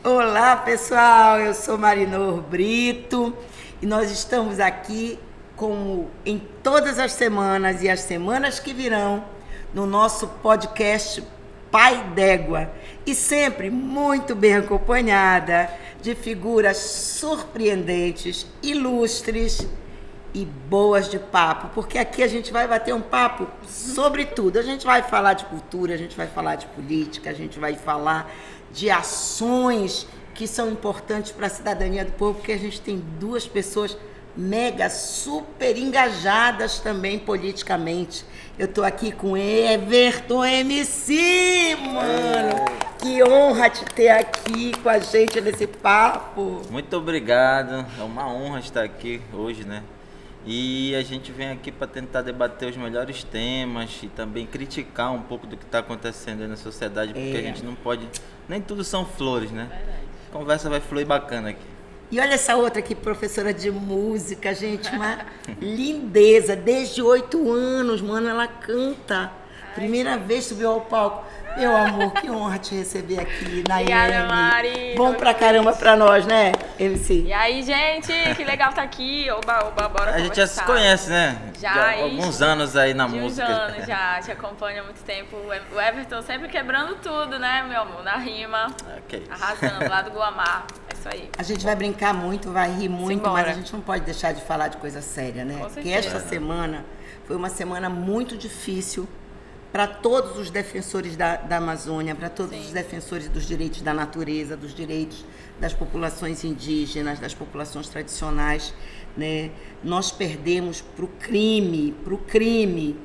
Olá, pessoal, eu sou Marinor Brito e nós estamos aqui, como em todas as semanas e as semanas que virão, no nosso podcast Pai d'Égua, e sempre muito bem acompanhada de figuras surpreendentes, ilustres e boas de papo, porque aqui a gente vai bater um papo sobre tudo. A gente vai falar de cultura, a gente vai falar de política, a gente vai falar de ações que são importantes para a cidadania do povo, porque a gente tem duas pessoas mega, super engajadas também politicamente. Eu tô aqui com Everton MC, mano. Que honra te ter aqui com a gente nesse papo. Muito obrigado, é uma honra estar aqui hoje, né? E a gente vem aqui para tentar debater os melhores temas e também criticar um pouco do que está acontecendo aí na sociedade, porque a gente não pode... Nem tudo são flores, né? A conversa vai fluir bacana aqui. E olha essa outra aqui, professora de música, gente, uma lindeza. Desde 8 anos, mano, ela canta. Primeira vez subiu ao palco. Meu amor, que honra te receber aqui na Obrigada, Mari. Bom pra caramba pra nós, né, MC? E aí, gente, que legal estar aqui. Oba, bora conversar. A gente já se conhece, né? Já há alguns anos aí na música. Anos já, te acompanho há muito tempo. O Everton sempre quebrando tudo, né, meu amor? Na rima, Okay. arrasando, lá do Guamá. É isso aí. A gente vai brincar muito, vai rir muito, Simbora. mas a gente não pode deixar de falar de coisa séria, né? Com Porque certeza. esta semana foi uma semana muito difícil para todos os defensores da Amazônia, para todos os defensores dos direitos da natureza, dos direitos das populações indígenas, das populações tradicionais, né? Nós perdemos para o crime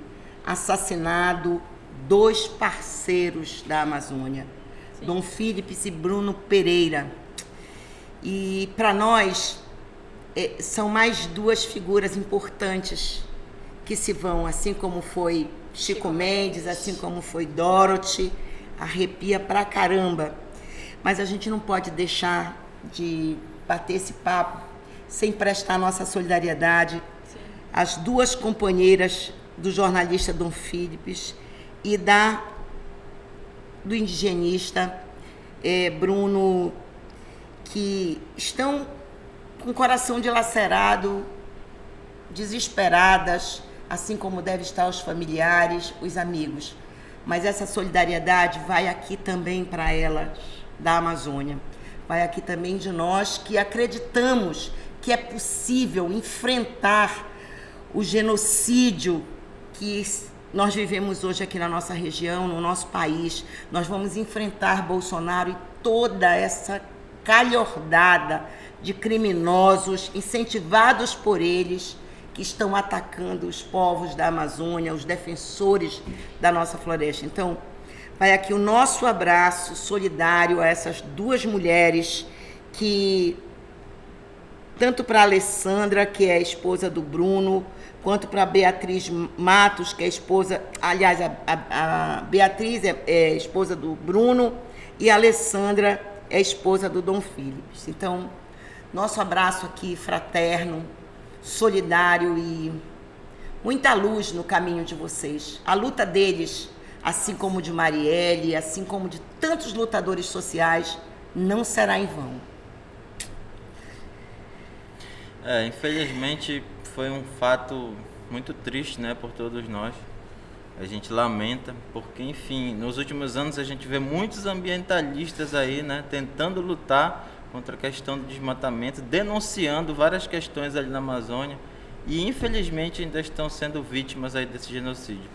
assassinado 2 parceiros da Amazônia, Dom Philips e Bruno Pereira. E para nós são mais 2 figuras importantes que se vão, assim como foi Chico Mendes, assim como foi Dorothy, arrepia pra caramba. Mas a gente não pode deixar de bater esse papo sem prestar nossa solidariedade às 2 companheiras do jornalista Dom Philips e do indigenista Bruno, que estão com o coração dilacerado, desesperadas, assim como deve estar os familiares, os amigos. Mas essa solidariedade vai aqui também para elas da Amazônia. Vai aqui também de nós que acreditamos que é possível enfrentar o genocídio que nós vivemos hoje aqui na nossa região, no nosso país. Nós vamos enfrentar Bolsonaro e toda essa calhordada de criminosos incentivados por eles, que estão atacando os povos da Amazônia, os defensores da nossa floresta. Então, vai aqui o nosso abraço solidário a essas 2 mulheres, que tanto para a Alessandra, que é a esposa do Bruno, quanto para a Beatriz Matos, que é a esposa... Aliás, a Beatriz é esposa do Bruno e a Alessandra é esposa do Dom Philips. Então, nosso abraço aqui fraterno, solidário e muita luz no caminho de vocês. A luta deles, assim como de Marielle, assim como de tantos lutadores sociais, não será em vão. Infelizmente foi um fato muito triste, né, por todos nós. A gente lamenta, porque, enfim, nos últimos anos a gente vê muitos ambientalistas aí, né, tentando lutar contra a questão do desmatamento, denunciando várias questões ali na Amazônia e infelizmente ainda estão sendo vítimas aí desse genocídio.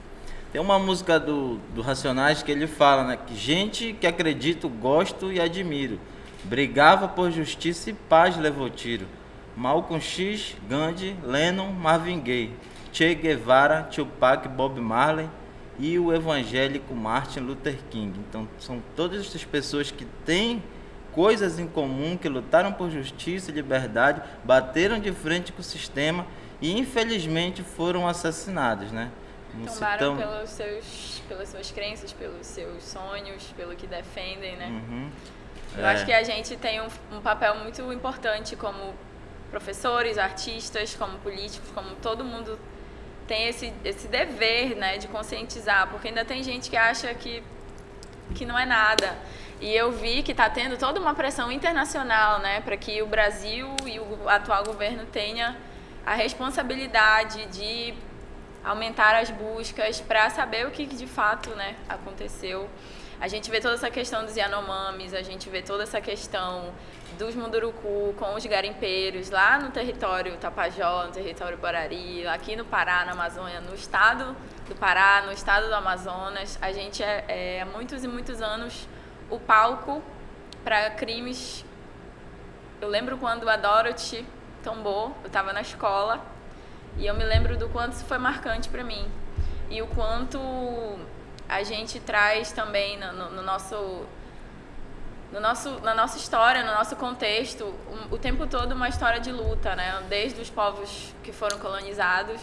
Tem uma música do Racionais que ele fala, né, que gente que acredito, gosto e admiro, brigava por justiça e paz levou tiro. Malcolm X, Gandhi, Lennon, Marvin Gaye, Che Guevara, Tupac, Bob Marley e o evangélico Martin Luther King. Então são todas essas pessoas que têm coisas em comum, que lutaram por justiça e liberdade, bateram de frente com o sistema e infelizmente foram assassinados, né? Tombaram pelas suas crenças, pelos seus sonhos, pelo que defendem, né? Eu acho que a gente tem um papel muito importante como professores, artistas, como políticos, como todo mundo tem esse dever, né, de conscientizar, porque ainda tem gente que acha que não é nada. E eu vi que está tendo toda uma pressão internacional, né, para que o Brasil e o atual governo tenha a responsabilidade de aumentar as buscas para saber o que de fato, né, aconteceu. A gente vê toda essa questão dos Yanomamis, a gente vê toda essa questão dos Munduruku com os garimpeiros lá no território Tapajós, no território Borari, aqui no Pará, na Amazônia, no estado do Pará, no estado do Amazonas. A gente há muitos e muitos anos o palco para crimes. Eu lembro quando a Dorothy tombou, eu estava na escola, e eu me lembro do quanto isso foi marcante para mim. E o quanto a gente traz também na nossa história, no nosso contexto, o tempo todo uma história de luta, né? Desde os povos que foram colonizados,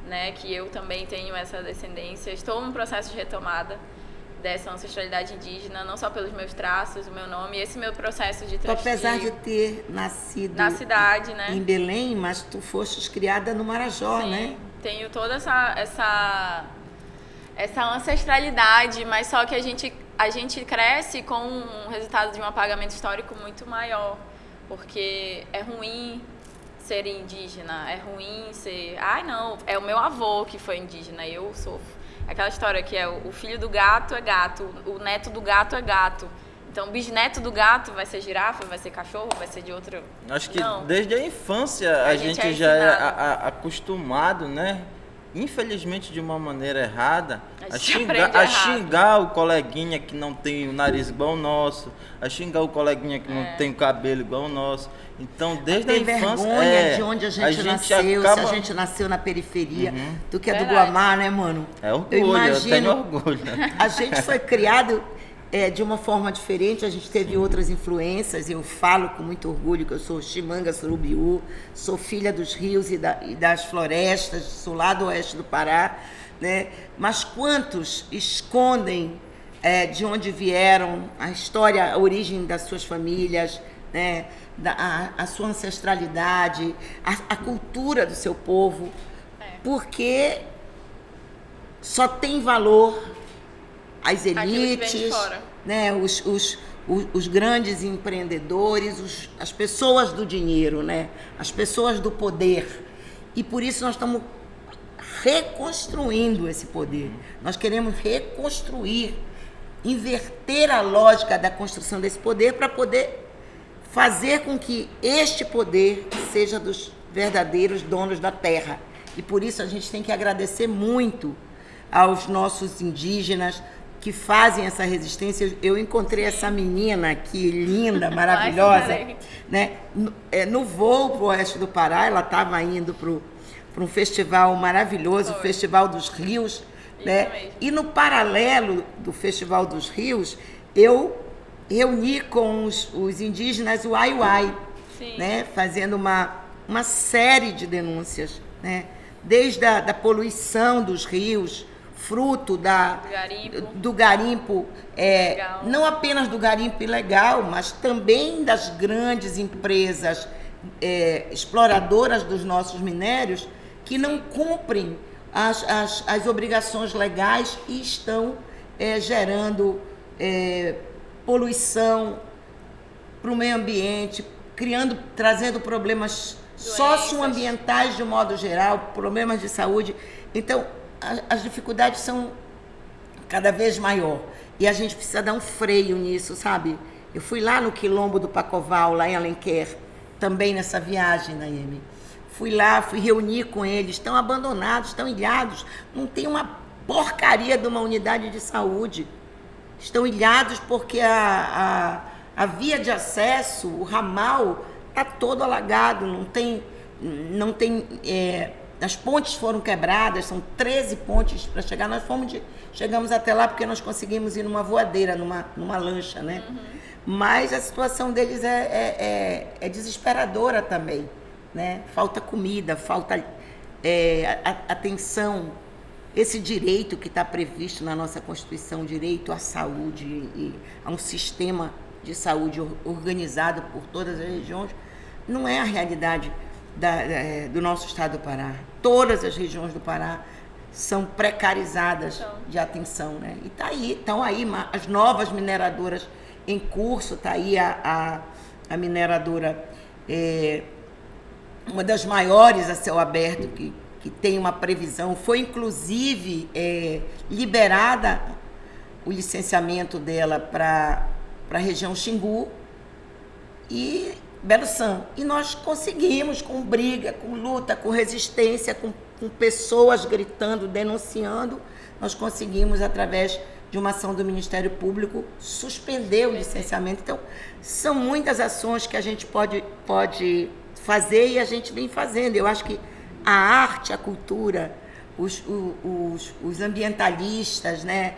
né? Que eu também tenho essa descendência. Estou num processo de retomada dessa ancestralidade indígena, não só pelos meus traços, o meu nome, esse meu processo de transfer. Apesar de ter nascido na cidade, né? Em Belém, mas tu fostes criada no Marajó, Sim, né? Tenho toda essa ancestralidade, mas só que a gente cresce com um resultado de um apagamento histórico muito maior, porque é ruim ser indígena, é ruim ser... Ai, não, é o meu avô que foi indígena, eu sofro. Aquela história que é o filho do gato é gato, o neto do gato é gato. Então, o bisneto do gato vai ser girafa, vai ser cachorro, vai ser de outro... Acho que não. Desde a infância a gente já é acostumado, né? Infelizmente de uma maneira errada, a xingar o coleguinha que não tem o nariz igual o nosso, a xingar o coleguinha que não tem o cabelo igual o nosso. Então, desde a infância... vergonha de onde a gente nasceu, acaba... se a gente nasceu na periferia. Tu que é do Guamá, né, mano? É orgulho, eu tenho orgulho. A gente foi criado de uma forma diferente, a gente teve outras influências. Eu falo com muito orgulho que eu sou Ximanga Surubiú, sou filha dos rios e das florestas, sou lá do oeste do Pará, né? Mas quantos escondem de onde vieram, a história, a origem das suas famílias, né? A sua ancestralidade, a cultura do seu povo, porque só tem valor as elites, né, os grandes empreendedores, as pessoas do dinheiro, né, as pessoas do poder. E por isso nós estamos reconstruindo esse poder. Nós queremos reconstruir, inverter a lógica da construção desse poder para poder fazer com que este poder seja dos verdadeiros donos da terra. E por isso a gente tem que agradecer muito aos nossos indígenas que fazem essa resistência. Eu encontrei essa menina aqui, linda, maravilhosa, né? No voo para o oeste do Pará, ela estava indo para um festival maravilhoso, o Festival dos Rios, né? E no paralelo do Festival dos Rios, eu reuni com os indígenas o Ai-Uai, né? Fazendo uma série de denúncias, né? Desde a poluição dos rios, fruto do garimpo, não apenas do garimpo ilegal, mas também das grandes empresas exploradoras dos nossos minérios que não cumprem as obrigações legais e estão gerando poluição para o meio ambiente, trazendo problemas socioambientais de um modo geral, problemas de saúde. Então, as dificuldades são cada vez maior e a gente precisa dar um freio nisso, sabe? Eu fui lá no Quilombo do Pacoval, lá em Alenquer, também nessa viagem, Naime. Fui lá, fui reunir com eles, estão abandonados, estão ilhados, não tem uma porcaria de uma unidade de saúde. Estão ilhados porque a via de acesso, o ramal, está todo alagado, não tem as pontes foram quebradas, são 13 pontes para chegar. Nós chegamos até lá porque nós conseguimos ir numa voadeira, numa lancha, né? Uhum. Mas a situação deles é desesperadora também, né? Falta comida, falta atenção. Esse direito que está previsto na nossa Constituição, direito à saúde e a um sistema de saúde organizado por todas as regiões, não é a realidade do nosso estado do Pará. Todas as regiões do Pará são precarizadas de atenção, né? E estão aí as novas mineradoras em curso, está aí a mineradora, uma das maiores a céu aberto, que tem uma previsão, foi inclusive liberada o licenciamento dela para a região Xingu e Belo San. E nós conseguimos, com briga, com luta, com resistência, com pessoas gritando, denunciando, nós conseguimos, através de uma ação do Ministério Público, suspender o licenciamento. Então, são muitas ações que a gente pode fazer e a gente vem fazendo. Eu acho que a arte, a cultura, os ambientalistas, né?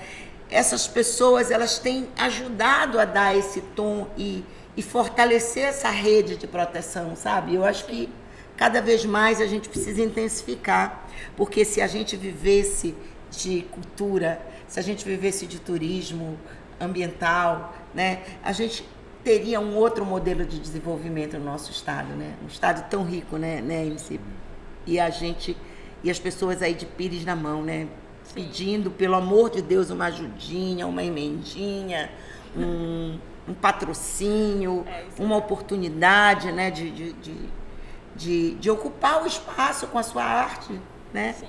Essas pessoas, elas têm ajudado a dar esse tom e fortalecer essa rede de proteção, sabe? Eu acho que cada vez mais a gente precisa intensificar, porque se a gente vivesse de cultura, se a gente vivesse de turismo ambiental, né, a gente teria um outro modelo de desenvolvimento no nosso estado, né? Um estado tão rico, né, MC? E as pessoas aí de pires na mão, né? Pedindo, pelo amor de Deus, uma ajudinha, uma emendinha, um patrocínio, uma oportunidade, né, de ocupar o espaço com a sua arte, né? Sim.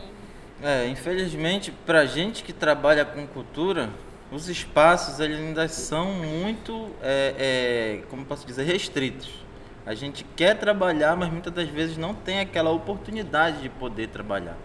Infelizmente, pra gente que trabalha com cultura, os espaços eles ainda são muito, como posso dizer, restritos. A gente quer trabalhar, mas muitas das vezes não tem aquela oportunidade de poder trabalhar.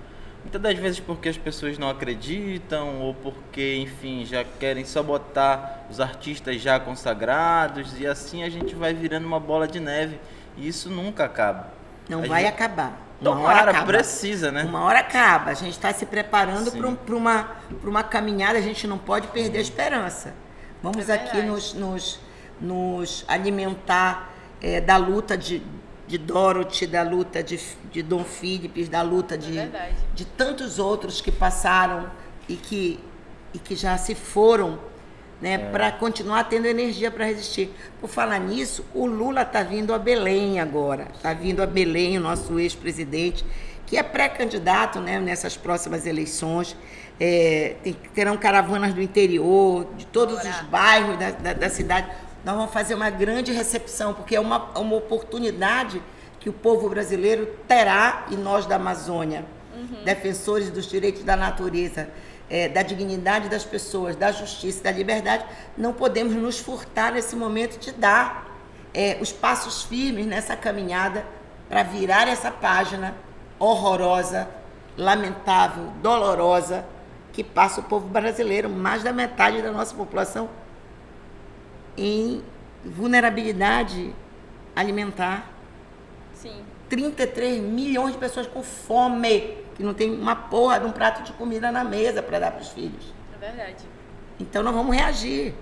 Muitas das vezes porque as pessoas não acreditam ou porque, enfim, já querem só botar os artistas já consagrados, e assim a gente vai virando uma bola de neve e isso nunca acaba. Não vai acabar. Tomara, precisa, né? Uma hora acaba. A gente está se preparando para uma caminhada, a gente não pode perder a esperança. Vamos aqui nos alimentar da luta de Dorothy, da luta de Dom Philips, da luta de tantos outros que passaram e que já se foram, né, para continuar tendo energia para resistir. Por falar nisso, o Lula está vindo a Belém agora. Está vindo a Belém, o nosso ex-presidente, que é pré-candidato, né, nessas próximas eleições. Terão caravanas do interior, de todos os bairros da cidade. Nós vamos fazer uma grande recepção, porque é uma oportunidade que o povo brasileiro terá, e nós da Amazônia, defensores dos direitos da natureza, da dignidade das pessoas, da justiça, da liberdade, não podemos nos furtar nesse momento de dar os passos firmes nessa caminhada para virar essa página horrorosa, lamentável, dolorosa, que passa o povo brasileiro, mais da metade da nossa população, em vulnerabilidade alimentar. Sim. 33 milhões de pessoas com fome, que não tem uma porra de um prato de comida na mesa para dar para os filhos. É verdade. Então nós vamos reagir.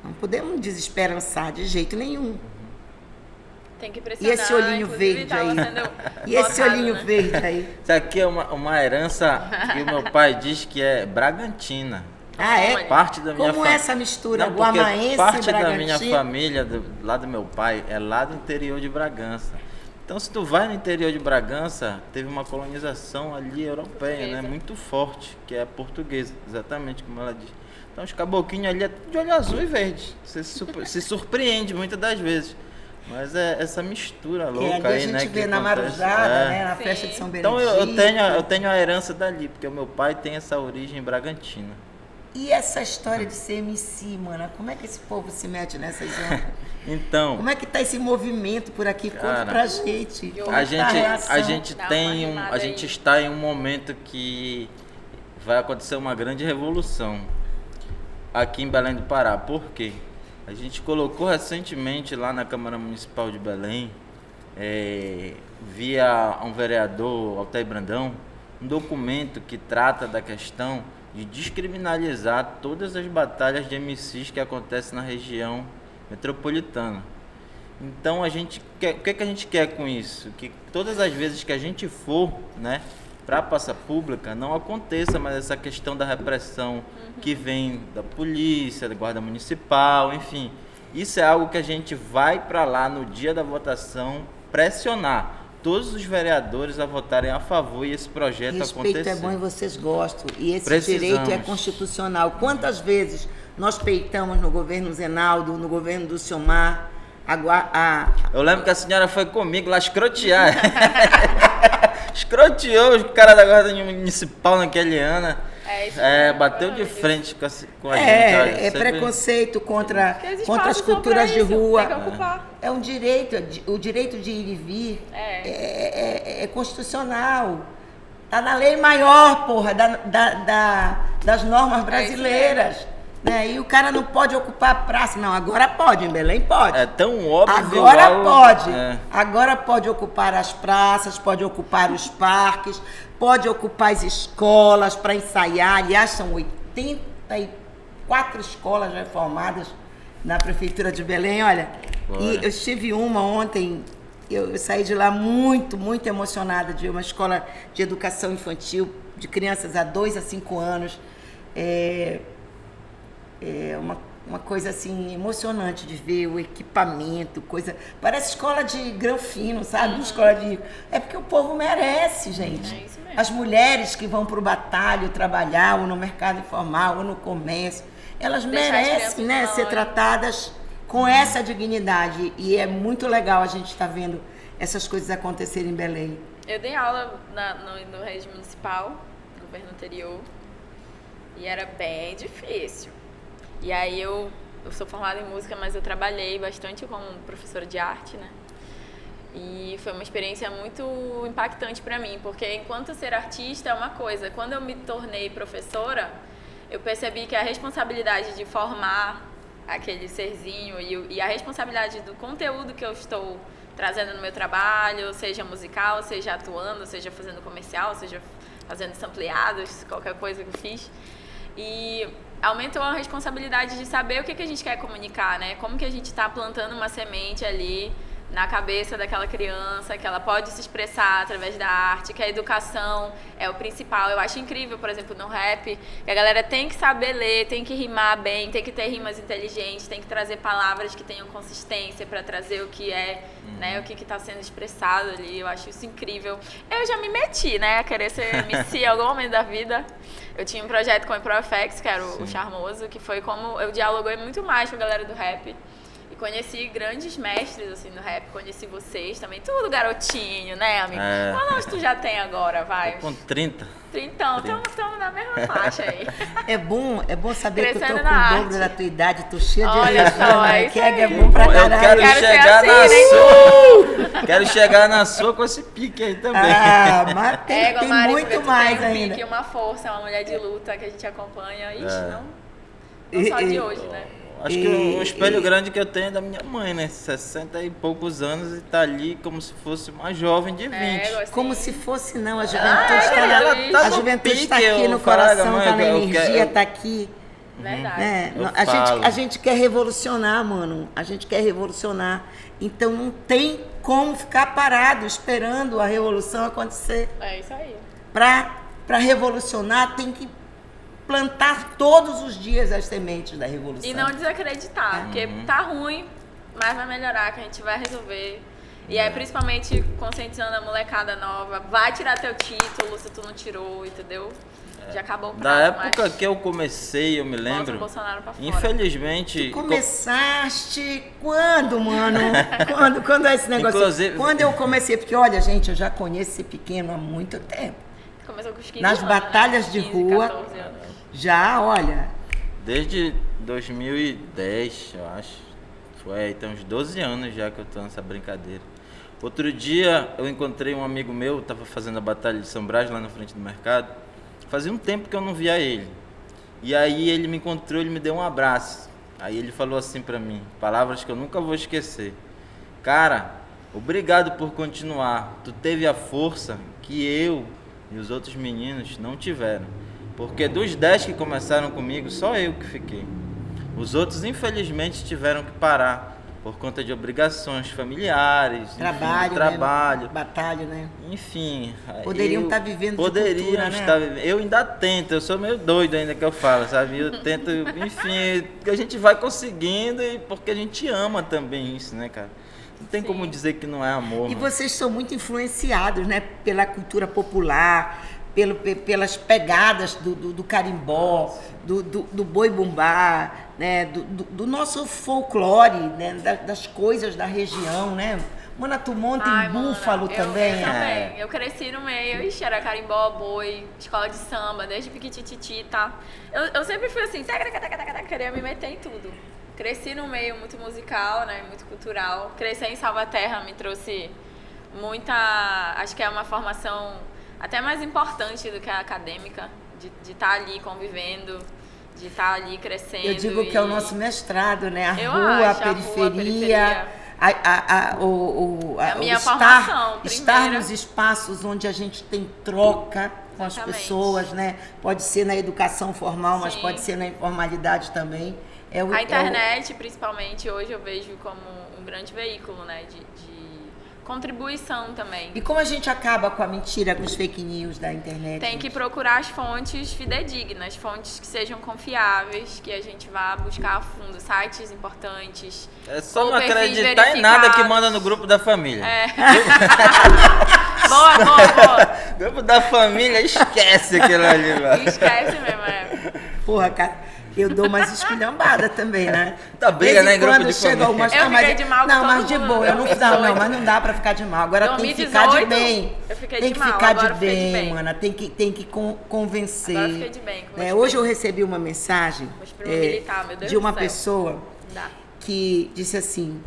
Não podemos desesperançar de jeito nenhum. Tem que pressionar. E esse olhinho verde aí? E esse olhinho verde aí? Isso aqui é uma herança que o meu pai diz que é Bragantina. Ah, é? Parte da minha Como é essa mistura? Não, Guamaense, parte Bragantina? da minha família, lá do meu pai, é lá do interior de Bragança. Então, se tu vai no interior de Bragança, teve uma colonização ali europeia, né, muito forte, que é portuguesa, exatamente como ela diz. Então, os caboclinhos ali é tudo de olho azul e verde. Você se surpreende muitas das vezes. Mas é essa mistura louca aí, né? A gente vê na Marujada, né, na festa de São Benedito. Então, eu tenho a herança dali, porque o meu pai tem essa origem bragantina. E essa história de ser MC, mana, como é que esse povo se mete nessas ondas? Então, como é que tá esse movimento por aqui? Conta pra gente. A gente está em um momento que vai acontecer uma grande revolução aqui em Belém do Pará. Por quê? A gente colocou recentemente lá na Câmara Municipal de Belém, via um vereador, Altair Brandão, um documento que trata da questão de descriminalizar todas as batalhas de MCs que acontecem na região metropolitana. Então o que a gente quer com isso? Que todas as vezes que a gente for, né, para a praça pública, não aconteça mais essa questão da repressão que vem da polícia, da guarda municipal, enfim. Isso é algo que a gente vai para lá no dia da votação pressionar todos os vereadores a votarem a favor e esse projeto acontecer. Respeito é bom e vocês gostam. E esse direito é constitucional. Quantas vezes Nós peitamos no governo Zenaldo, no governo do Silmar. Eu lembro que a senhora foi comigo lá escrotear. Escroteou os caras da Guarda Municipal naquele ano. Bateu de frente com a gente. Olha, sempre... preconceito contra as culturas de rua. Tem que ocupar. É um direito, o direito de ir e vir é constitucional. Tá na lei maior, porra, das normas brasileiras. Né? E o cara não pode ocupar a praça. Não, agora pode, em Belém pode. É tão óbvio. Agora pode. Agora pode ocupar as praças, pode ocupar os parques, pode ocupar as escolas para ensaiar. Aliás, são 84 escolas reformadas na Prefeitura de Belém. Olha, e eu estive uma ontem, eu saí de lá muito, muito emocionada, de uma escola de educação infantil, de crianças a 2 a 5 anos. Uma coisa assim emocionante de ver o equipamento, parece escola de Granfino, sabe? Escola de... É porque o povo merece, gente. É isso mesmo. As mulheres que vão para o batalho trabalhar, ou no mercado informal, ou no comércio, elas merecem, né, ser tratadas com essa dignidade. E é muito legal a gente estar vendo essas coisas acontecerem em Belém. Eu dei aula no Rede Municipal, no governo anterior, e era bem difícil. E aí eu sou formada em música, mas eu trabalhei bastante como professora de arte, né? E foi uma experiência muito impactante para mim, porque enquanto ser artista é uma coisa, quando eu me tornei professora, eu percebi que a responsabilidade de formar aquele serzinho e a responsabilidade do conteúdo que eu estou trazendo no meu trabalho, seja musical, seja atuando, seja fazendo comercial, seja fazendo sampleados, qualquer coisa que eu fiz. E aumentou a responsabilidade de saber o que a gente quer comunicar, né? Como que a gente está plantando uma semente ali na cabeça daquela criança, que ela pode se expressar através da arte, que a educação é o principal. Eu acho incrível, por exemplo, no rap, que a galera tem que saber ler, tem que rimar bem, tem que ter rimas inteligentes, tem que trazer palavras que tenham consistência para trazer o que é, né, o que está sendo expressado ali. Eu acho isso incrível. Eu já me meti, né, a querer ser MC em algum momento da vida. Eu tinha um projeto com o ProFX, que era o Charmoso, que foi como eu dialoguei muito mais com a galera do rap. E conheci grandes mestres, assim, do rap. Conheci vocês também. Tudo garotinho, né, amigo? Quantos anos tu já tem agora, vai? Tô com 30. Então, estamos na mesma faixa aí. É bom saber que eu tô Crescendo com na o dobro arte. da tua idade, tô cheia de Olha energia, só, né? é isso Que é aí. bom pra Eu caralho. quero chegar ser na assim, sua. Quero chegar na sua com esse pique aí também. Ah, mas tem Mari, muito porque tu mais tem um ainda. pique, uma força, uma mulher de luta que a gente acompanha. Ixi, não só de hoje, né? Acho que um espelho grande que eu tenho é da minha mãe, né? 60 e poucos anos e tá ali como se fosse uma jovem de 20. Assim, Como se fosse, não. A juventude tá a juventude está aqui no coração, tá na energia, tá aqui. Verdade. É, falo. a gente quer revolucionar, mano. A gente quer revolucionar. Então não tem como ficar parado esperando a revolução acontecer. É isso aí. Para revolucionar, tem que plantar todos os dias as sementes da revolução. E não desacreditar, porque tá ruim, mas vai melhorar, que a gente vai resolver. E aí, principalmente, conscientizando a molecada nova, vai tirar teu título se tu não tirou, entendeu? Já acabou o prazo, Da época que eu comecei, eu me bota lembro, o Bolsonaro pra fora. infelizmente... Começaste quando, mano? Quando é esse negócio? Inclusive- Quando eu comecei, porque olha, gente, eu já conheço esse pequeno há muito tempo. Começou com os 15 Nas anos, batalhas né? de 15, rua. 14 anos. Já, olha, Desde 2010, eu acho. Tem uns 12 anos já que eu tô nessa brincadeira. Outro dia eu encontrei um amigo meu, tava fazendo a Batalha de São Brás lá na frente do mercado. Fazia um tempo que eu não via ele. E aí ele me encontrou, ele me deu um abraço. Aí ele falou assim pra mim, palavras que eu nunca vou esquecer. Cara, obrigado por continuar. Tu teve a força que eu e os outros meninos não tiveram. Porque dos 10 que começaram comigo, só eu que fiquei. Os outros, infelizmente, tiveram que parar por conta de obrigações familiares, trabalho, enfim, trabalho. né? Batalha, né? Enfim. Poderiam estar vivendo de Poderiam cultura, né? estar vivendo. Eu ainda tento, eu sou meio doido ainda que eu falo, sabe? Eu tento, enfim, a gente vai conseguindo e porque a gente ama também isso, né, cara? Não tem como dizer que não é amor. E mano. vocês são muito influenciados, né? Pela cultura popular, pelas pegadas do carimbó, do boi bumbá, né, do nosso folclore, né, das coisas da região, né? Mana, tu monta em Búfalo também? Eu também. Eu cresci no meio, era carimbó, boi, escola de samba, desde piquitititi, tá? Eu sempre fui assim, queria me meter em tudo. Cresci no meio muito musical, né, muito cultural. Crescer em Salvaterra me trouxe muita... Acho que é uma formação até mais importante do que a acadêmica, de estar ali convivendo, de estar ali crescendo. Eu digo que é o nosso mestrado, né? A periferia. A minha formação, estar nos espaços onde a gente tem troca com as pessoas, né? Pode ser na educação formal, mas pode ser na informalidade também. A internet, principalmente, hoje eu vejo como um grande veículo, né? De contribuição também. E como a gente acaba com a mentira, com os fake news da internet? Tem que procurar as fontes fidedignas, fontes que sejam confiáveis, que a gente vá buscar a fundo, sites importantes. É só não acreditar em nada que manda no grupo da família. Boa. Grupo da família, esquece aquilo ali, velho. Esquece mesmo, Porra, cara. Eu dou umas esculhambadas também, né? Tá briga, né, em grupo de família. Eu fiquei de mal com todo mas de boa, mas não dá pra ficar de mal. Agora 2018, tem que ficar de bem. Eu fiquei tem de que mal, ficar agora de bem, mana. Tem que convencer. Agora fiquei de bem. Hoje eu recebi uma mensagem de uma pessoa que disse assim,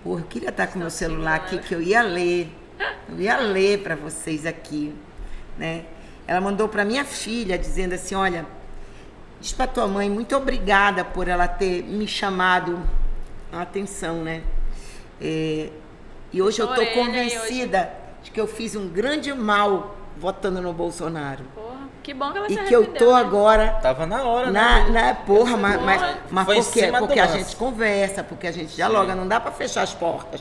porra, eu queria estar com meu celular aqui, que eu ia ler. Eu ia ler pra vocês aqui, né? Ela mandou pra minha filha, dizendo assim, olha... Diz pra tua mãe, muito obrigada por ela ter me chamado a atenção, né? E hoje eu tô convencida de que eu fiz um grande mal votando no Bolsonaro. Porra, que bom que ela se arrependeu, E que eu tô agora... Tava na hora, né? Porra, mas porque a gente conversa, porque a gente dialoga, não dá pra fechar as portas.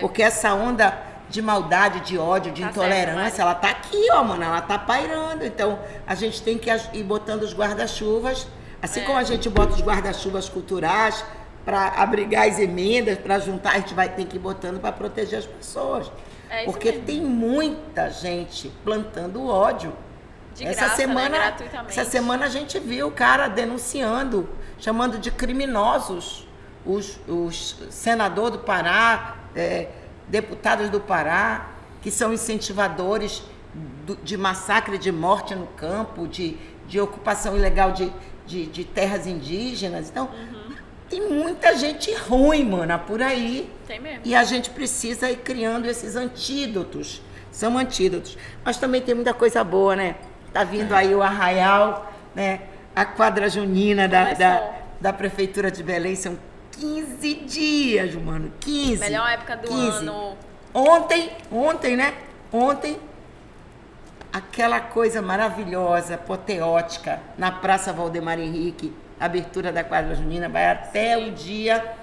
Porque essa onda... de maldade, de ódio, de intolerância, ela tá aqui, mano, ela tá pairando. Então, a gente tem que ir botando os guarda-chuvas, assim como a gente bota os guarda-chuvas culturais para abrigar as emendas, para juntar, a gente vai ter que ir botando para proteger as pessoas. Porque tem muita gente plantando ódio. Essa semana a gente viu o cara denunciando, chamando de criminosos os senadores do Pará, deputados do Pará, que são incentivadores de massacre, de morte no campo, de ocupação ilegal de terras indígenas. Então, tem muita gente ruim, mana, por aí. Tem mesmo. E a gente precisa ir criando esses antídotos. São antídotos. Mas também tem muita coisa boa, né? Tá vindo aí o Arraial, né? A quadra junina da Prefeitura de Belém, são 15 dias, mano. 15. Melhor época do ano. Ontem, né? Ontem, aquela coisa maravilhosa, apoteótica, na Praça Valdemar Henrique, abertura da quadra junina, vai até o dia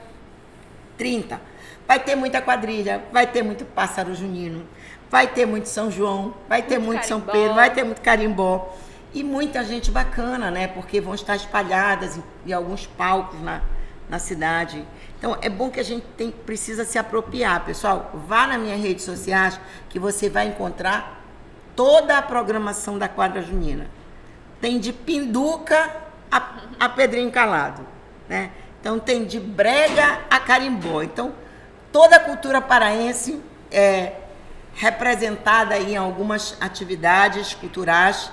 30. Vai ter muita quadrilha, vai ter muito pássaro junino, vai ter muito São João, vai ter muito São Pedro, vai ter muito carimbó. E muita gente bacana, né? Porque vão estar espalhadas em alguns palcos na cidade. Então, é bom que a gente precisa se apropriar. Pessoal, vá nas minhas redes sociais que você vai encontrar toda a programação da quadra junina. Tem de pinduca a Pedrinho Calado, né? Então, tem de brega a carimbó. Então, toda a cultura paraense é representada aí em algumas atividades culturais.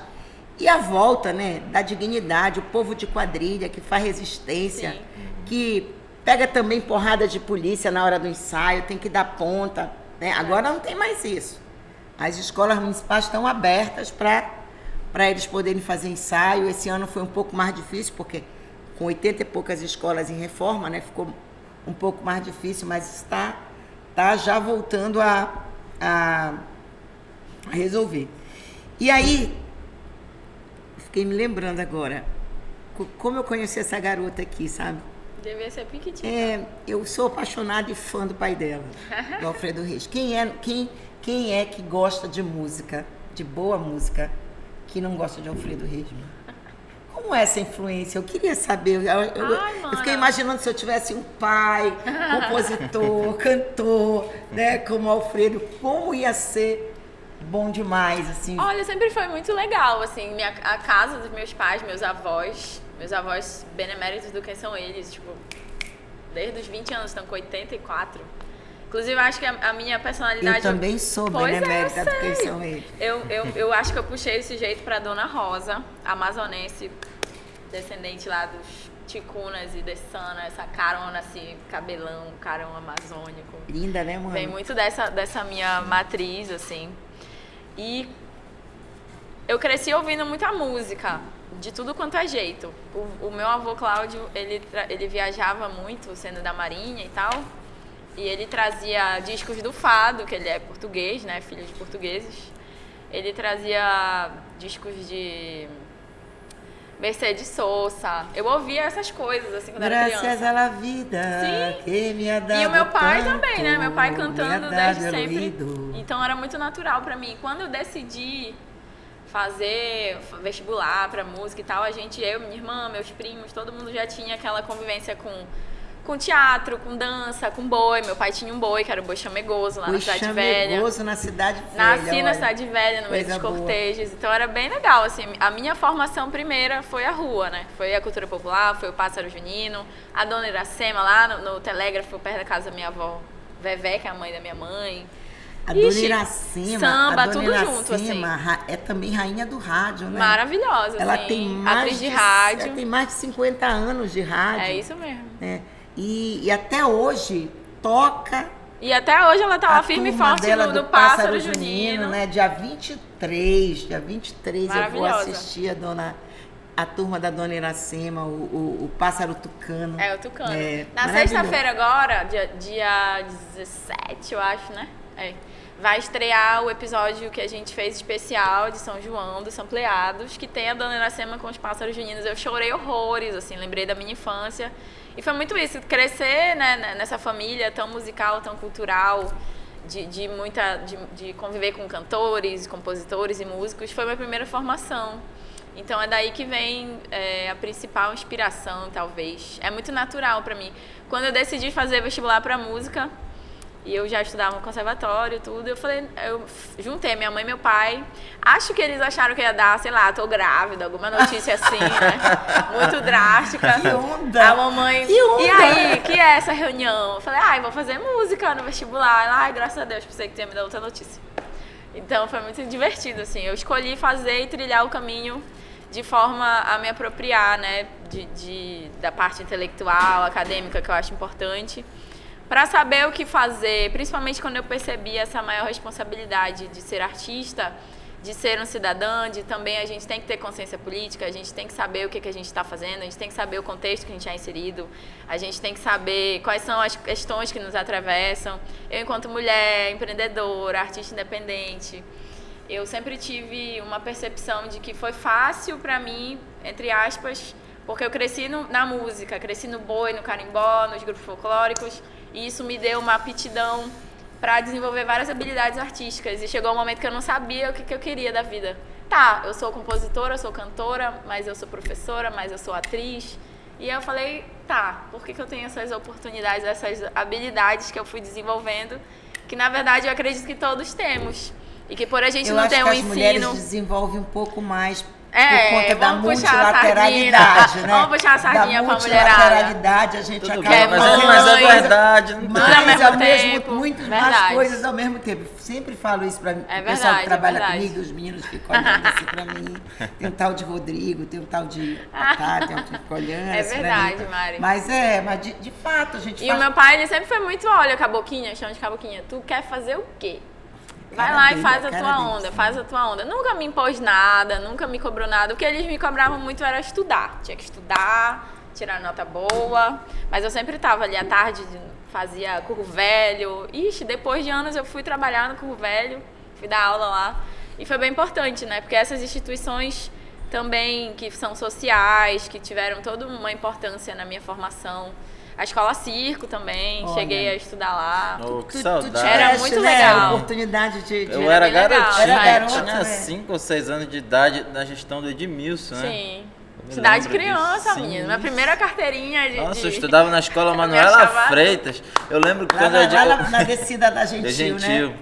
E a volta, né, da dignidade, o povo de quadrilha que faz resistência, sim, que pega também porrada de polícia na hora do ensaio, tem que dar ponta, né? Agora não tem mais isso. As escolas municipais estão abertas para eles poderem fazer ensaio. Esse ano foi um pouco mais difícil, porque com 80 e poucas escolas em reforma, né, ficou um pouco mais difícil, mas está já voltando a resolver. E aí, fiquei me lembrando agora, como eu conheci essa garota aqui, sabe? Devia ser piquitinha. Eu sou apaixonada e fã do pai dela, do Alfredo Reis. Quem é que gosta de música, de boa música, que não gosta de Alfredo Reis? Como é essa influência? Eu queria saber. Eu fiquei imaginando se eu tivesse um pai, compositor, cantor, né, como Alfredo, como ia ser bom demais, assim. Olha, sempre foi muito legal, assim, a casa dos meus pais, meus avós, Meus avós beneméritos do que são eles, tipo, desde os 20 anos, estão com 84. Inclusive, eu acho que a minha personalidade... Eu também sou benemérita do que são eles. Eu acho que eu puxei esse jeito pra Dona Rosa, amazonense, descendente lá dos ticunas e dessana, essa carona assim, cabelão, carão amazônico. Linda, né, mãe? Vem muito dessa minha matriz, assim. E eu cresci ouvindo muita música, de tudo quanto é jeito. O meu avô Cláudio, ele viajava muito, sendo da Marinha e tal, e ele trazia discos do fado, que ele é português, né, filho de portugueses. Ele trazia discos de Mercedes Sosa. Eu ouvia essas coisas, assim, quando era criança. Graças à vida. Sim. Que me ha dado E o meu pai tanto, também, né? Meu pai cantando desde sempre. Ouvido. Então era muito natural pra mim. Quando eu decidi fazer vestibular pra música e tal, eu, minha irmã, meus primos, todo mundo já tinha aquela convivência com teatro, com dança, com boi. Meu pai tinha um boi, que era o boi chamegoso, lá na Cidade Velha. Chamegoso na Cidade Velha. Nasci na Cidade Velha, no meio dos cortejos. Então era bem legal, assim. A minha formação primeira foi a rua, né? Foi a cultura popular, foi o pássaro junino, a Dona Iracema lá no Telégrafo, perto da casa da minha avó Vevé, que é a mãe da minha mãe. A Dona Iracema, samba, tudo junto, assim. É também rainha do rádio, né? Maravilhosa, ela assim. Tem mais atriz de rádio. Ela tem mais de 50 anos de rádio. É isso mesmo. Né? E até hoje toca. E até hoje ela tá lá firme e forte do Pássaro Junino, né? Dia 23 eu vou assistir a turma da Dona Iracema, o Pássaro Tucano. É, o Tucano. Na sexta-feira agora, dia 17, eu acho, né? Vai estrear o episódio que a gente fez especial de São João, dos Sampleados, que tem a Dona Iracema com os Pássaros Juninos. Eu chorei horrores, assim, lembrei da minha infância. E foi muito isso, crescer, né, nessa família tão musical, tão cultural, de conviver com cantores, compositores e músicos, foi minha primeira formação. Então é daí que vem a principal inspiração, talvez. É muito natural para mim. Quando eu decidi fazer vestibular para música, e eu já estudava no conservatório e tudo, eu juntei minha mãe e meu pai. Acho que eles acharam que ia dar, sei lá, tô grávida, alguma notícia assim, né? Muito drástica. Que onda! A mamãe, que onda! E aí, que é essa reunião? Eu falei, vou fazer música no vestibular. Ela, graças a Deus, pensei que tinha me dado outra notícia. Então foi muito divertido, assim. Eu escolhi fazer e trilhar o caminho de forma a me apropriar, né? Da parte intelectual, acadêmica, que eu acho importante. Para saber o que fazer, principalmente quando eu percebi essa maior responsabilidade de ser artista, de ser um cidadão, de também a gente tem que ter consciência política, a gente tem que saber o que a gente está fazendo, a gente tem que saber o contexto que a gente é inserido, a gente tem que saber quais são as questões que nos atravessam. Eu, enquanto mulher, empreendedora, artista independente, eu sempre tive uma percepção de que foi fácil para mim, entre aspas, porque eu cresci na música, cresci no boi, no carimbó, nos grupos folclóricos, e isso me deu uma aptidão para desenvolver várias habilidades artísticas. E chegou um momento que eu não sabia o que eu queria da vida. Tá, eu sou compositora, eu sou cantora, mas eu sou professora, mas eu sou atriz. E aí eu falei, tá, por que eu tenho essas oportunidades, essas habilidades que eu fui desenvolvendo, que na verdade eu acredito que todos temos. E que por a gente não ter um ensino... Eu acho que as mulheres desenvolvem um pouco mais... por conta da multilateralidade, né? Vamos puxar a sardinha pra mulherada. Multilateralidade, a gente tudo acaba bem, mas é verdade. Muitas mais coisas ao mesmo tempo. Sempre falo isso para o pessoal que trabalha comigo, os meninos ficam olhando assim para mim. Tem um tal de Rodrigo, tem um tal de Otá, tem um que fica olhando. É verdade, Mari. Mas de fato a gente E o meu pai, ele sempre foi muito, olha, Caboquinha, chama de Caboquinha, tu quer fazer o quê? Vai lá e faz a tua onda, faz a tua onda. Nunca me impôs nada, nunca me cobrou nada. O que eles me cobravam muito era estudar. Tinha que estudar, tirar nota boa. Mas eu sempre estava ali à tarde, fazia Curro Velho. Ixi, depois de anos eu fui trabalhar no Curro Velho, fui dar aula lá. E foi bem importante, né? Porque essas instituições também que são sociais, que tiveram toda uma importância na minha formação. A escola circo também, cheguei a estudar lá. Oh, que saudade. Era muito legal. A oportunidade de eu era garotinho, tinha né? 5 ou 6 anos de idade na gestão do Edmilson, né? Sim. Cidade criança, disso. menina. Minha primeira carteirinha de... Nossa, eu estudava na escola Manuela Freitas. Eu lembro que quando na descida da Gentil, né?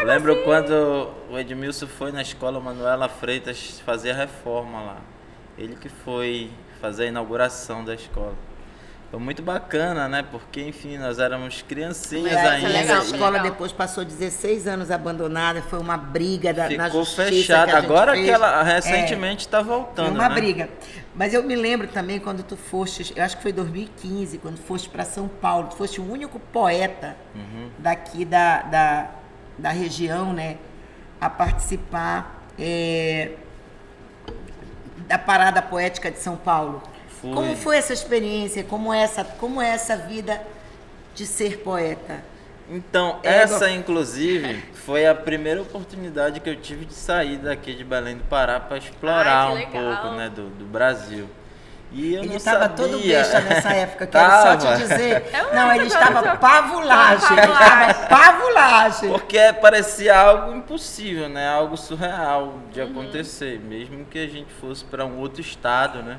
Eu lembro quando o Edmilson foi na escola Manuela Freitas fazer a reforma lá. Ele que foi fazer a inauguração da escola. Foi muito bacana, né? Porque, enfim, nós éramos criancinhas ainda. Essa escola depois passou 16 anos abandonada, foi uma briga na justiça. Ficou fechada. Agora fez. que ela recentemente está voltando, foi uma briga. Mas eu me lembro também quando tu foste, eu acho que foi 2015, quando foste para São Paulo, tu foste o único poeta daqui da região, né? A participar da Parada Poética de São Paulo. Fui. Como foi essa experiência? Como é essa vida de ser poeta? Então, essa inclusive foi a primeira oportunidade que eu tive de sair daqui de Belém do Pará para explorar um pouco, né, do Brasil. E eu ele estava todo besta nessa época, quero só te dizer. Não, ele estava pavulagem. Porque parecia algo impossível, né? Algo surreal de acontecer, mesmo que a gente fosse para um outro estado, né?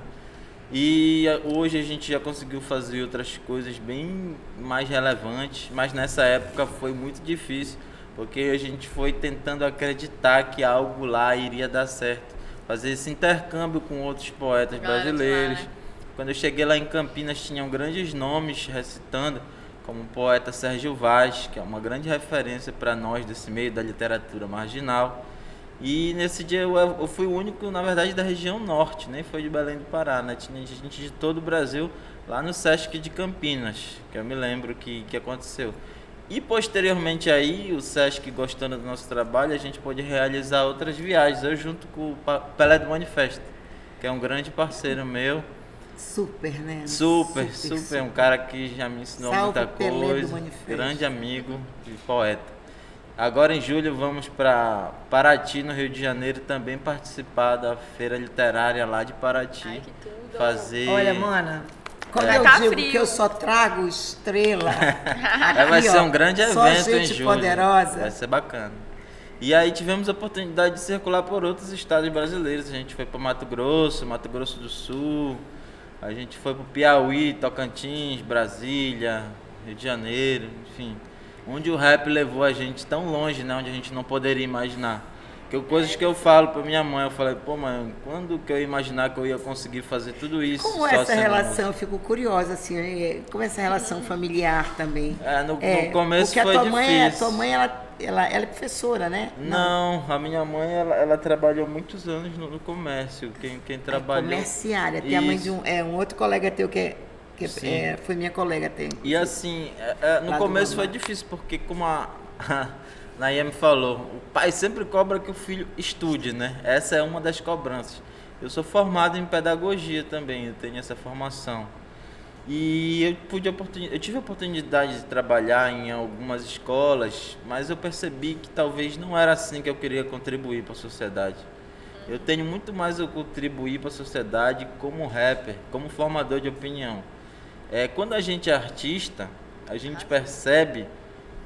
E hoje a gente já conseguiu fazer outras coisas bem mais relevantes, mas nessa época foi muito difícil, porque a gente foi tentando acreditar que algo lá iria dar certo. Fazer esse intercâmbio com outros poetas brasileiros. Quando eu cheguei lá em Campinas, tinham grandes nomes recitando, como o poeta Sérgio Vaz, que é uma grande referência para nós desse meio da literatura marginal. E nesse dia eu fui o único, na verdade, da região norte, nem foi de Belém do Pará, né? Tinha gente de todo o Brasil lá no Sesc de Campinas, que eu me lembro que aconteceu. E posteriormente aí, o Sesc gostando do nosso trabalho, a gente pôde realizar outras viagens, eu junto com o Pelé do Manifesto, que é um grande parceiro meu. Super, né? Super. Um cara que já me ensinou muita coisa, grande amigo e poeta. Agora em julho vamos para Paraty, no Rio de Janeiro, também participar da feira literária lá de Paraty. Ai, que tudo. Fazer... Olha, mana, quando eu digo que eu só trago estrela, aqui, vai ser um grande evento em julho. Poderosa. Vai ser bacana. E aí tivemos a oportunidade de circular por outros estados brasileiros. A gente foi para Mato Grosso do Sul, a gente foi para o Piauí, Tocantins, Brasília, Rio de Janeiro, enfim. Onde o rap levou a gente tão longe, né? Onde a gente não poderia imaginar. Coisas que eu falo pra minha mãe, eu falei, pô mãe, quando que eu ia imaginar que eu ia conseguir fazer tudo isso? Como essa relação, eu fico curiosa, assim, como essa relação familiar também. No começo foi difícil. Porque a tua mãe, ela é professora, né? Não, a minha mãe, ela trabalhou muitos anos no comércio, quem trabalhou... Comerciária, tem a mãe de um outro colega teu que foi minha colega até. E assim, no começo foi difícil, porque como a Nayemi falou, o pai sempre cobra que o filho estude, né? Essa é uma das cobranças. Eu sou formado em pedagogia também, eu tenho essa formação. E eu tive a oportunidade de trabalhar em algumas escolas, mas eu percebi que talvez não era assim que eu queria contribuir para a sociedade. Eu tenho muito mais a contribuir para a sociedade como rapper, como formador de opinião. Quando a gente é artista, a gente percebe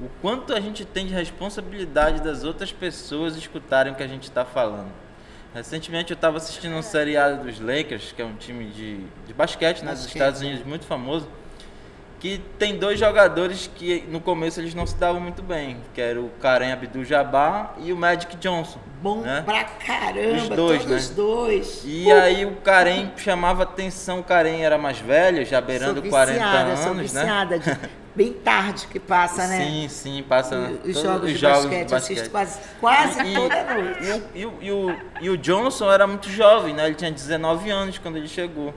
o quanto a gente tem de responsabilidade das outras pessoas escutarem o que a gente está falando. Recentemente eu estava assistindo um seriado dos Lakers, que é um time de basquete, né, dos Estados Unidos, muito famoso, que tem dois jogadores que no começo eles não se davam muito bem, que era o Kareem Abdul-Jabbar e o Magic Johnson. Bom, né? Pra caramba, os dois, todos né? dois. E aí o Kareem chamava atenção, o Kareem era mais velho, já beirando 40 anos, sou viciada, né? Bem tarde que passa, né? Sim, passa os jogos de basquete. Assisto quase toda noite. E o Johnson era muito jovem, né? Ele tinha 19 anos quando ele chegou.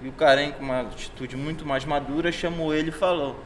E o Kareem, com uma atitude muito mais madura, chamou ele e falou: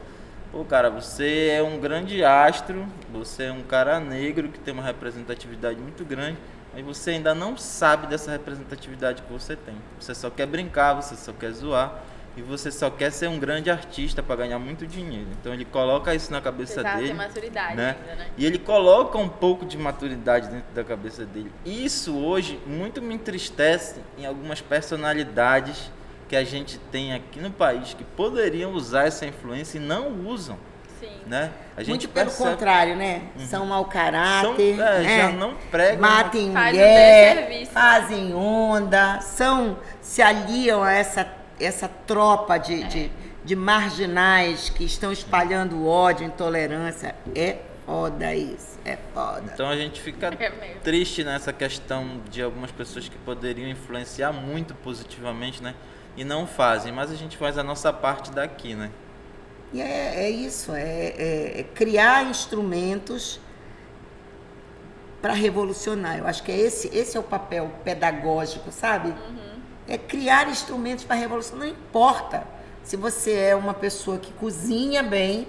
pô, cara, você é um grande astro, você é um cara negro que tem uma representatividade muito grande, mas você ainda não sabe dessa representatividade que você tem. Você só quer brincar, você só quer zoar, e você só quer ser um grande artista para ganhar muito dinheiro. Então ele coloca isso na cabeça dele. Tem maturidade, né? Ainda, né? E ele coloca um pouco de maturidade dentro da cabeça dele. Isso hoje muito me entristece em algumas personalidades que a gente tem aqui no país, que poderiam usar essa influência e não usam. Sim. Né? A gente muito pelo contrário, né? São mau caráter, já não pregam, matem mulher, fazem onda, se aliam a essa tropa de marginais que estão espalhando ódio, intolerância. É foda isso, é foda. Então a gente fica triste nessa questão de algumas pessoas que poderiam influenciar muito positivamente, né? e não fazem, mas a gente faz a nossa parte daqui, né? E é isso, é criar instrumentos para revolucionar. Eu acho que esse é o papel pedagógico, sabe? É criar instrumentos para revolucionar. Não importa se você é uma pessoa que cozinha bem,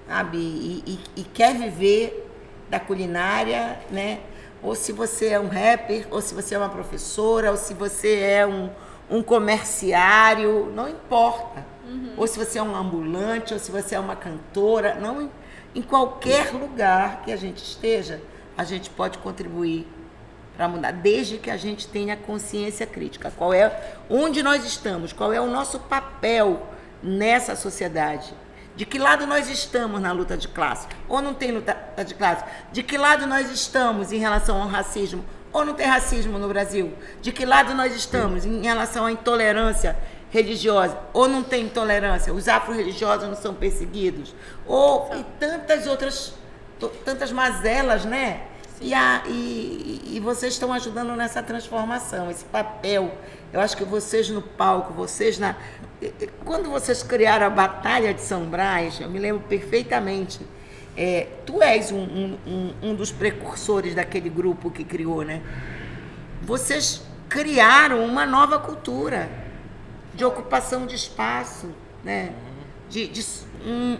sabe? E quer viver da culinária, né? Ou se você é um rapper, ou se você é uma professora, ou se você é um comerciário, não importa. Ou se você é um ambulante, ou se você é uma cantora, não, em qualquer lugar que a gente esteja, a gente pode contribuir para mudar, desde que a gente tenha consciência crítica. Onde nós estamos, qual é o nosso papel nessa sociedade? De que lado nós estamos na luta de classe? Ou não tem luta de classe? De que lado nós estamos em relação ao racismo? Ou não tem racismo no Brasil? De que lado nós estamos em relação à intolerância religiosa? Ou não tem intolerância? Os afro-religiosos não são perseguidos? E tantas outras, tantas mazelas, né? E vocês estão ajudando nessa transformação, esse papel. Eu acho que vocês no palco, quando vocês criaram a Batalha de São Brás, eu me lembro perfeitamente, tu és um dos precursores daquele grupo que criou, né? Vocês criaram uma nova cultura de ocupação de espaço, né?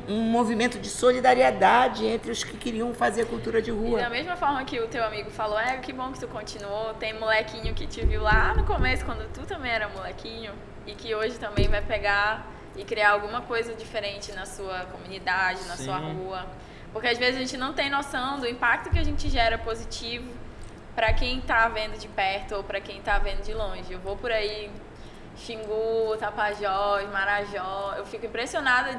Um movimento de solidariedade entre os que queriam fazer cultura de rua. E da mesma forma que o teu amigo falou, que bom que tu continuou, tem molequinho que te viu lá no começo, quando tu também era molequinho, e que hoje também vai pegar e criar alguma coisa diferente na sua comunidade, na sua rua. Porque às vezes a gente não tem noção do impacto que a gente gera positivo para quem tá vendo de perto ou para quem tá vendo de longe. Eu vou por aí, Xingu, Tapajós, Marajó, eu fico impressionada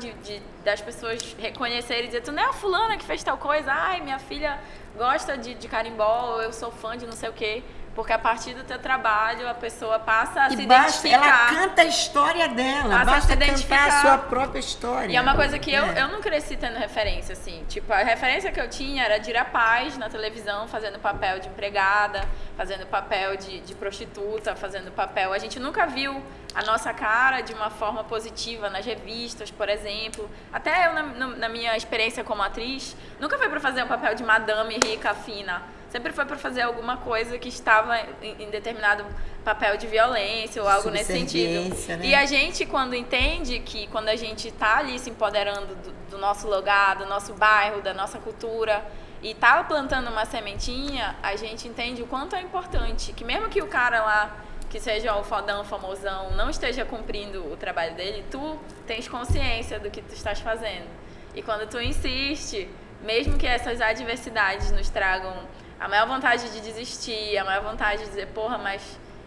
das pessoas reconhecerem e dizer, tu não é a fulana que fez tal coisa? Ai, minha filha gosta de carimbó, eu sou fã de não sei o quê. Porque a partir do teu trabalho, a pessoa passa a se identificar. Ela canta a história dela, basta cantar a sua própria história. E é uma coisa que eu não cresci tendo referência, assim. Tipo, a referência que eu tinha era de Ira Paz na televisão, fazendo papel de empregada, fazendo papel de prostituta, fazendo papel... A gente nunca viu a nossa cara de uma forma positiva nas revistas, por exemplo. Até eu, na minha experiência como atriz, nunca foi para fazer um papel de madame rica, fina. Sempre foi para fazer alguma coisa que estava em determinado papel de violência ou algo nesse sentido. Né? E a gente, quando entende que quando a gente está ali se empoderando do nosso lugar, do nosso bairro, da nossa cultura, e está plantando uma sementinha, a gente entende o quanto é importante. Que mesmo que o cara lá, que seja o fodão, famosão, não esteja cumprindo o trabalho dele, tu tens consciência do que tu estás fazendo. E quando tu insiste, mesmo que essas adversidades nos tragam a maior vontade de desistir, a maior vontade de dizer, porra, mas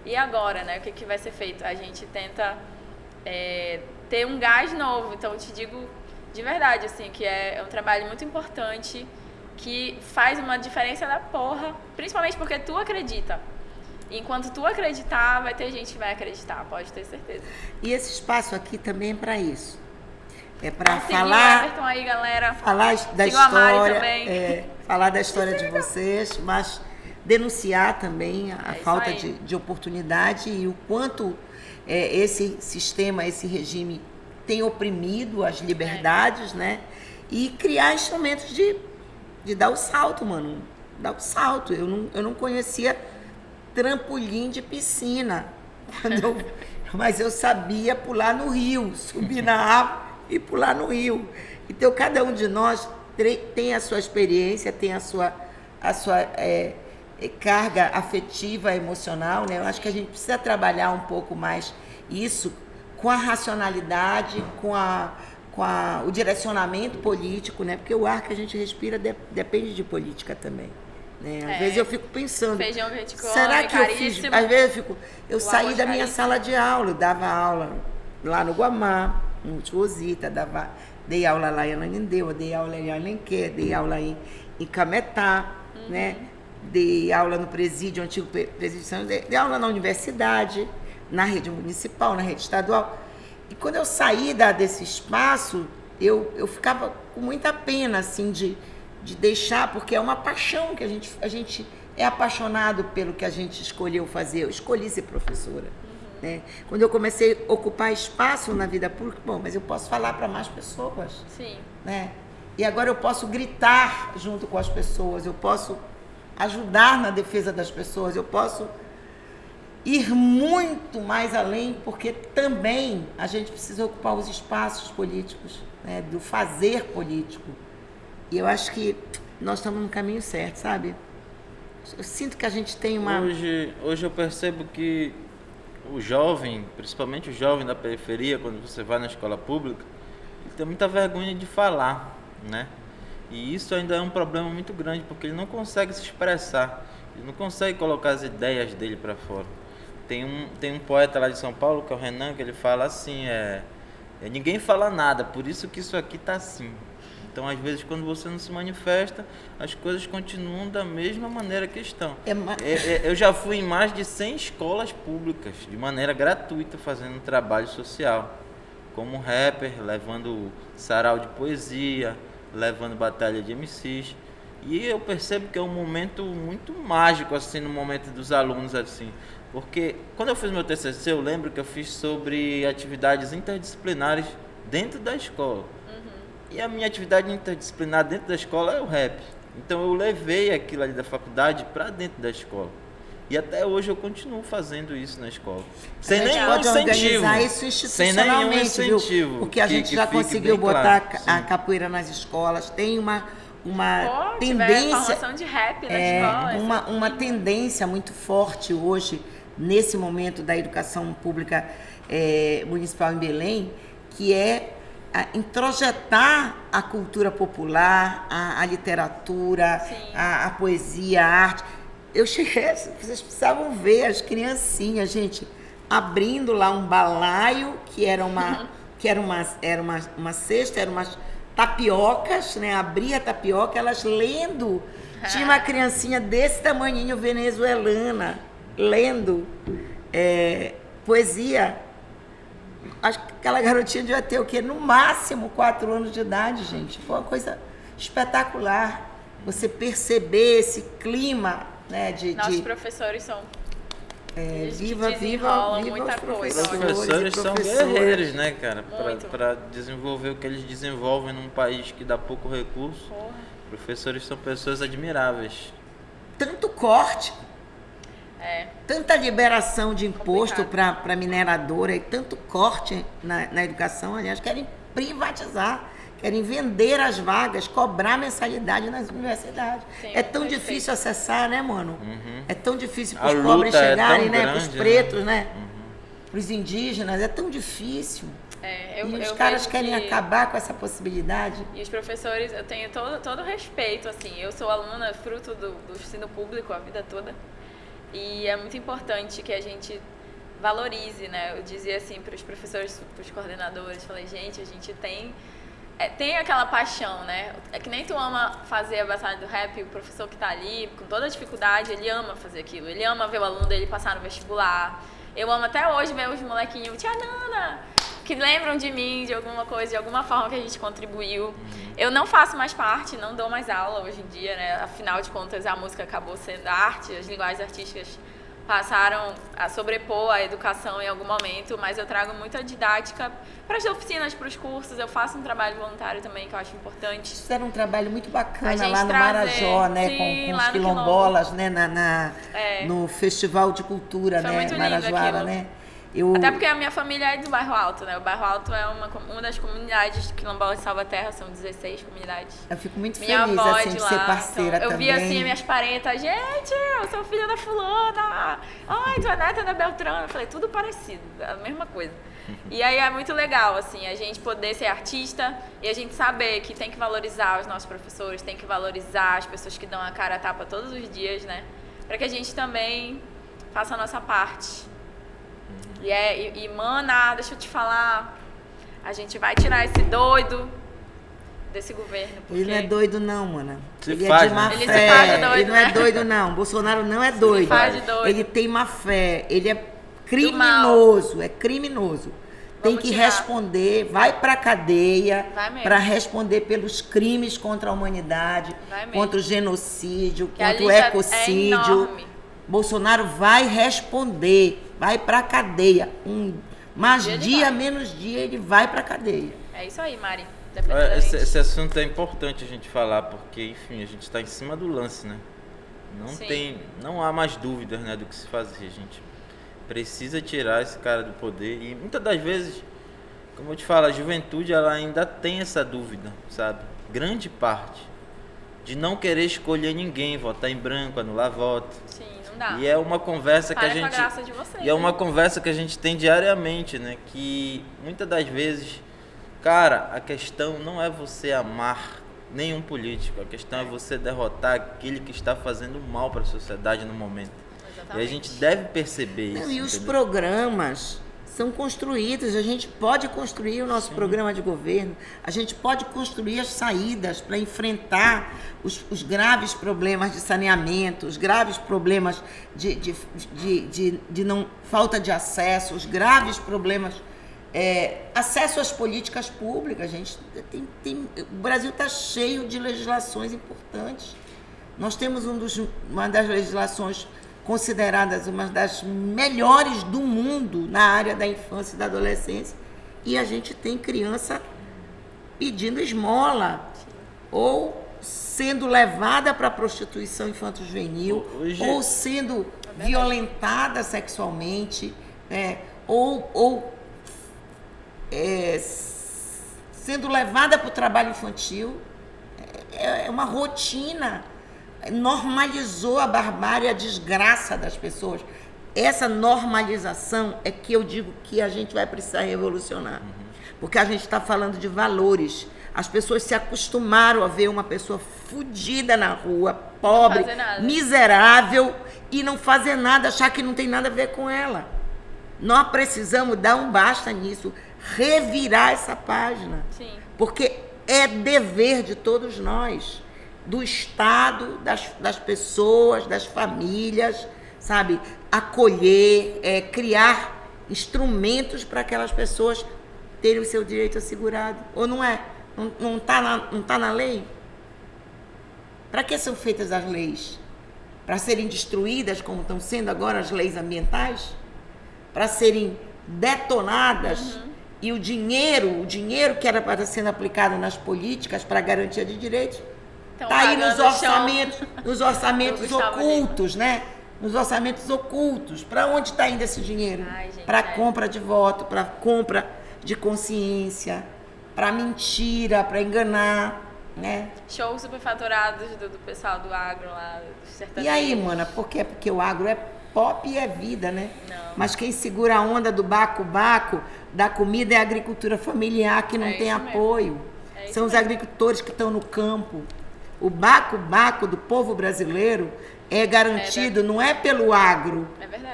e agora, né? O que vai ser feito? A gente tenta ter um gás novo. Então, eu te digo de verdade, assim, que é um trabalho muito importante, que faz uma diferença da porra, principalmente porque tu acredita. E enquanto tu acreditar, vai ter gente que vai acreditar, pode ter certeza. E esse espaço aqui também é para isso. É para falar, Everton aí, galera. Falar da história, falar da história de vocês, mas denunciar também a falta de oportunidade e o quanto esse sistema, esse regime tem oprimido as liberdades, né? E criar instrumentos de dar o salto, mano. Dar o salto. Eu não conhecia trampolim de piscina, mas eu sabia pular no rio, subir na árvore e pular no rio. Então, cada um de nós tem a sua experiência, tem a sua carga afetiva, emocional, né? Eu acho que a gente precisa trabalhar um pouco mais isso com a racionalidade, com o direcionamento político, né? Porque o ar que a gente respira depende de política também. Né? Às vezes eu fico pensando, feijão que a gente come, será que caríssimo. Às vezes eu saí da minha sala de aula, eu dava aula lá no Guamá, no Chuosita, dei aula lá em Ananindeua, dei aula em Alenquer, dei aula em Cametá, né? Dei aula no presídio, antigo presídio, dei aula na universidade, na rede municipal, na rede estadual. E quando eu saí desse espaço, eu ficava com muita pena, assim, de deixar, porque é uma paixão que a gente é apaixonado pelo que a gente escolheu fazer. Eu escolhi ser professora. né? Quando eu comecei a ocupar espaço na vida pública, bom, mas eu posso falar para mais pessoas. Sim. Né? E agora eu posso gritar junto com as pessoas, eu posso ajudar na defesa das pessoas, eu posso ir muito mais além, porque também a gente precisa ocupar os espaços políticos, né? Do fazer político. E eu acho que nós estamos no caminho certo, sabe? Eu sinto que a gente tem uma... Hoje eu percebo que o jovem, principalmente o jovem da periferia, quando você vai na escola pública, ele tem muita vergonha de falar, né? E isso ainda é um problema muito grande, porque ele não consegue se expressar, ele não consegue colocar as ideias dele para fora. Tem um poeta lá de São Paulo, que é o Renan, que ele fala assim, ninguém fala nada, por isso que isso aqui tá assim. Então, às vezes, quando você não se manifesta, as coisas continuam da mesma maneira que estão. Eu já fui em mais de 100 escolas públicas, de maneira gratuita, fazendo um trabalho social. Como rapper, levando sarau de poesia, levando batalha de MCs. E eu percebo que é um momento muito mágico, assim, no momento dos alunos, assim. Porque, quando eu fiz meu TCC, eu lembro que eu fiz sobre atividades interdisciplinares dentro da escola. E a minha atividade interdisciplinar dentro da escola é o rap. Então eu levei aquilo ali da faculdade para dentro da escola. E até hoje eu continuo fazendo isso na escola. Sem nenhum incentivo. Isso institucionalmente, sem nenhum incentivo. Viu? Porque a gente já conseguiu botar a capoeira nas escolas. Tem uma tendência... formação de rap na escola. Uma tendência muito forte hoje, nesse momento da educação pública municipal em Belém, que é introjetar a cultura popular, a literatura, a poesia, a arte. Eu cheguei, vocês precisavam ver as criancinhas, gente, abrindo lá um balaio, que era uma cesta, eram umas tapiocas, né? Abria a tapioca, elas lendo. Tinha uma criancinha desse tamanhinho, venezuelana, lendo poesia. Acho que aquela garotinha devia ter o quê? No máximo 4 anos de idade, gente. Foi uma coisa espetacular. Você perceber esse clima, né? Nossos professores são... Viva muita os coisa. Os professores são guerreiros, né, cara? Para desenvolver o que eles desenvolvem num país que dá pouco recurso. Porra. Professores são pessoas admiráveis. Tanto corte... Tanta liberação de imposto para mineradora e tanto corte na educação, aliás, querem privatizar, querem vender as vagas, cobrar mensalidade nas universidades. Sim, é tão difícil acessar, né, mano? É tão difícil para os pobres chegarem, né? Para os pretos, né? Para os indígenas, é tão difícil. E os caras querem acabar com essa possibilidade. E os professores, eu tenho todo respeito, assim. Eu sou aluna fruto do ensino público a vida toda. E é muito importante que a gente valorize, né? Eu dizia assim para os professores, para os coordenadores, falei, gente, a gente tem aquela paixão, né? É que nem tu ama fazer a batalha do rap, o professor que tá ali, com toda a dificuldade, ele ama fazer aquilo. Ele ama ver o aluno dele passar no vestibular. Eu amo até hoje ver os molequinhos, tia Nana, que lembram de mim, de alguma coisa, de alguma forma que a gente contribuiu. Eu não faço mais parte, não dou mais aula hoje em dia, né? Afinal de contas, a música acabou sendo arte, as linguagens artísticas passaram a sobrepor a educação em algum momento, mas eu trago muita didática para as oficinas, para os cursos. Eu faço um trabalho voluntário também, que eu acho importante. Isso era um trabalho muito bacana lá no Marajó, né? Sim, com os quilombolas, né? No Festival de Cultura, foi né? Muito Marajoara, né? Até porque a minha família é do Bairro Alto, né? O Bairro Alto é uma das comunidades quilombolas de Salvaterra, são 16 comunidades. Eu fico muito feliz, assim, de ser parceira então, também. Eu vi, assim, minhas parentas, gente, eu sou filha da fulana, ai, tu é neta da Beltrana. Eu falei, tudo parecido, a mesma coisa. E aí é muito legal, assim, a gente poder ser artista e a gente saber que tem que valorizar os nossos professores, tem que valorizar as pessoas que dão a cara a tapa todos os dias, né? Para que a gente também faça a nossa parte. E mana, deixa eu te falar, a gente vai tirar esse doido desse governo. Porque... Ele não é doido não, mana. Ele faz, é de má né? fé. Ele se faz de doido, ele não é doido não. Bolsonaro não é doido. Ele faz de doido. Ele tem má fé. Ele é criminoso. É criminoso. Tem que responder, vai pra cadeia para responder pelos crimes contra a humanidade, contra o genocídio, contra o ecocídio. Bolsonaro vai responder vai para a cadeia. Mais dia, menos dia, ele vai para a cadeia. É isso aí, Mari. Esse assunto é importante a gente falar, porque, enfim, a gente está em cima do lance, né? Não há mais dúvidas, né, do que se fazer. A gente precisa tirar esse cara do poder. E muitas das vezes, como eu te falo, a juventude ela ainda tem essa dúvida, sabe? Grande parte. De não querer escolher ninguém, votar em branco, anular voto. Sim, não dá. E é uma conversa que a gente. Com a graça de vocês, e é uma conversa que a gente tem diariamente, né? Que muitas das vezes, cara, a questão não é você amar nenhum político, a questão é você derrotar aquele que está fazendo mal para a sociedade no momento. Exatamente. E a gente deve perceber isso. E os programas são construídos, a gente pode construir o nosso programa de governo, a gente pode construir as saídas para enfrentar os graves problemas de saneamento, os graves problemas de falta de acesso, os graves problemas, acesso às políticas públicas. Gente, o Brasil está cheio de legislações importantes. Nós temos uma das legislações consideradas uma das melhores do mundo na área da infância e da adolescência, e a gente tem criança pedindo esmola ou sendo levada para a prostituição infanto-juvenil, ou sendo violentada sexualmente, ou sendo levada para o trabalho infantil. É uma rotina. Normalizou a barbárie, a desgraça das pessoas. Essa normalização é que eu digo que a gente vai precisar revolucionar. Porque a gente está falando de valores. As pessoas se acostumaram a ver uma pessoa fodida na rua, pobre, miserável, e não fazer nada, achar que não tem nada a ver com ela. Nós precisamos dar um basta nisso, revirar essa página. Sim. Porque é dever de todos nós, do Estado, das pessoas, das famílias, sabe? Acolher, criar instrumentos para aquelas pessoas terem o seu direito assegurado. Ou não é? Não tá na lei? Para que são feitas as leis? Para serem destruídas, como estão sendo agora as leis ambientais? Para serem detonadas? E o dinheiro que era para estar sendo aplicado nas políticas para garantia de direitos, está aí nos orçamentos ocultos, né? Nos orçamentos ocultos. Para onde está indo esse dinheiro? Para compra de voto, para compra de consciência, para mentira, para enganar, né? Shows superfaturados do pessoal do agro lá, do sertanejo. E aí, mana, por quê? Porque o agro é pop e é vida, né? Não. Mas quem segura a onda do baco-baco, da comida, é a agricultura familiar, que não tem apoio. São os agricultores que estão no campo. O baco-baco do povo brasileiro é garantido, não é pelo agro,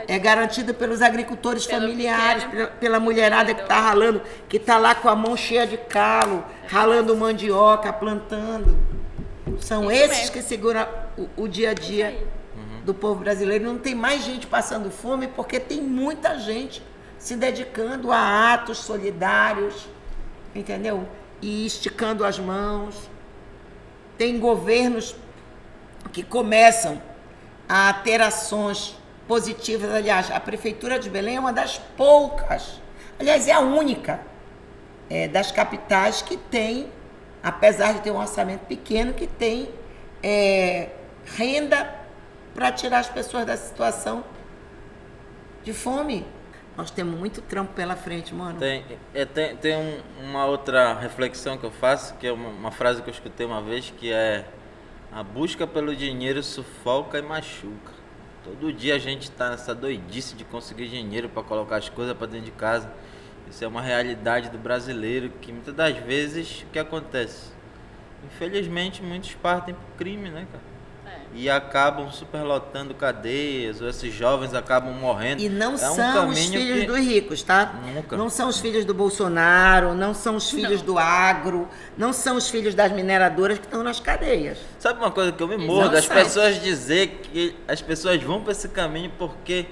é garantido pelos agricultores familiares, pela mulherada que está ralando, que está lá com a mão cheia de calo, ralando mandioca, plantando. São esses que seguram o dia a dia do povo brasileiro. Não tem mais gente passando fome porque tem muita gente se dedicando a atos solidários, entendeu? E esticando as mãos. Tem governos que começam a ter ações positivas. Aliás, a Prefeitura de Belém é uma das poucas, aliás, é a única das capitais que tem, apesar de ter um orçamento pequeno, que tem renda para tirar as pessoas da situação de fome. Nós temos muito trampo pela frente, mano. Tem uma outra reflexão que eu faço, que é uma frase que eu escutei uma vez, que é: a busca pelo dinheiro sufoca e machuca. Todo dia a gente está nessa doidice de conseguir dinheiro para colocar as coisas para dentro de casa. Isso é uma realidade do brasileiro, que muitas das vezes, o que acontece? Infelizmente, muitos partem pro crime, né, cara? E acabam superlotando cadeias, ou esses jovens acabam morrendo. E não são os filhos dos ricos, tá? Nunca. Não são os filhos do Bolsonaro, não são os filhos do agro, não são os filhos das mineradoras que estão nas cadeias. Sabe uma coisa que eu me mordo? As pessoas dizer que as pessoas vão para esse caminho porque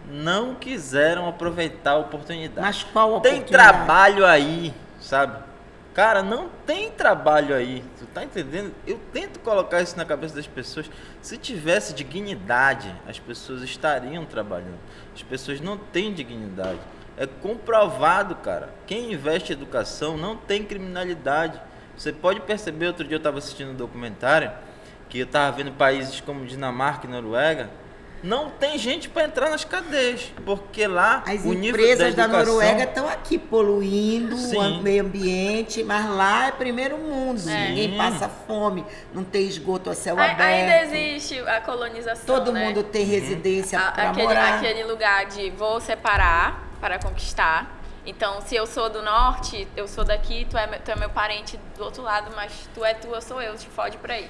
não quiseram aproveitar a oportunidade. Mas qual oportunidade? Tem trabalho aí, sabe? Cara, não tem trabalho aí, tu tá entendendo? Eu tento colocar isso na cabeça das pessoas. Se tivesse dignidade, as pessoas estariam trabalhando. As pessoas não têm dignidade. É comprovado, cara. Quem investe em educação não tem criminalidade. Você pode perceber, outro dia eu estava assistindo um documentário, que eu estava vendo países como Dinamarca e Noruega, não tem gente para entrar nas cadeias, porque lá as o nível da empresas da educação... Noruega estão aqui poluindo Sim. o meio ambiente, mas lá é primeiro mundo, ninguém passa fome, não tem esgoto a céu aberto. Ainda existe a colonização, todo né? mundo tem residência para morar. Aquele lugar de vou separar para conquistar. Então, se eu sou do norte, eu sou daqui, tu é meu parente do outro lado, mas tu é tu, eu sou eu, te fode por aí.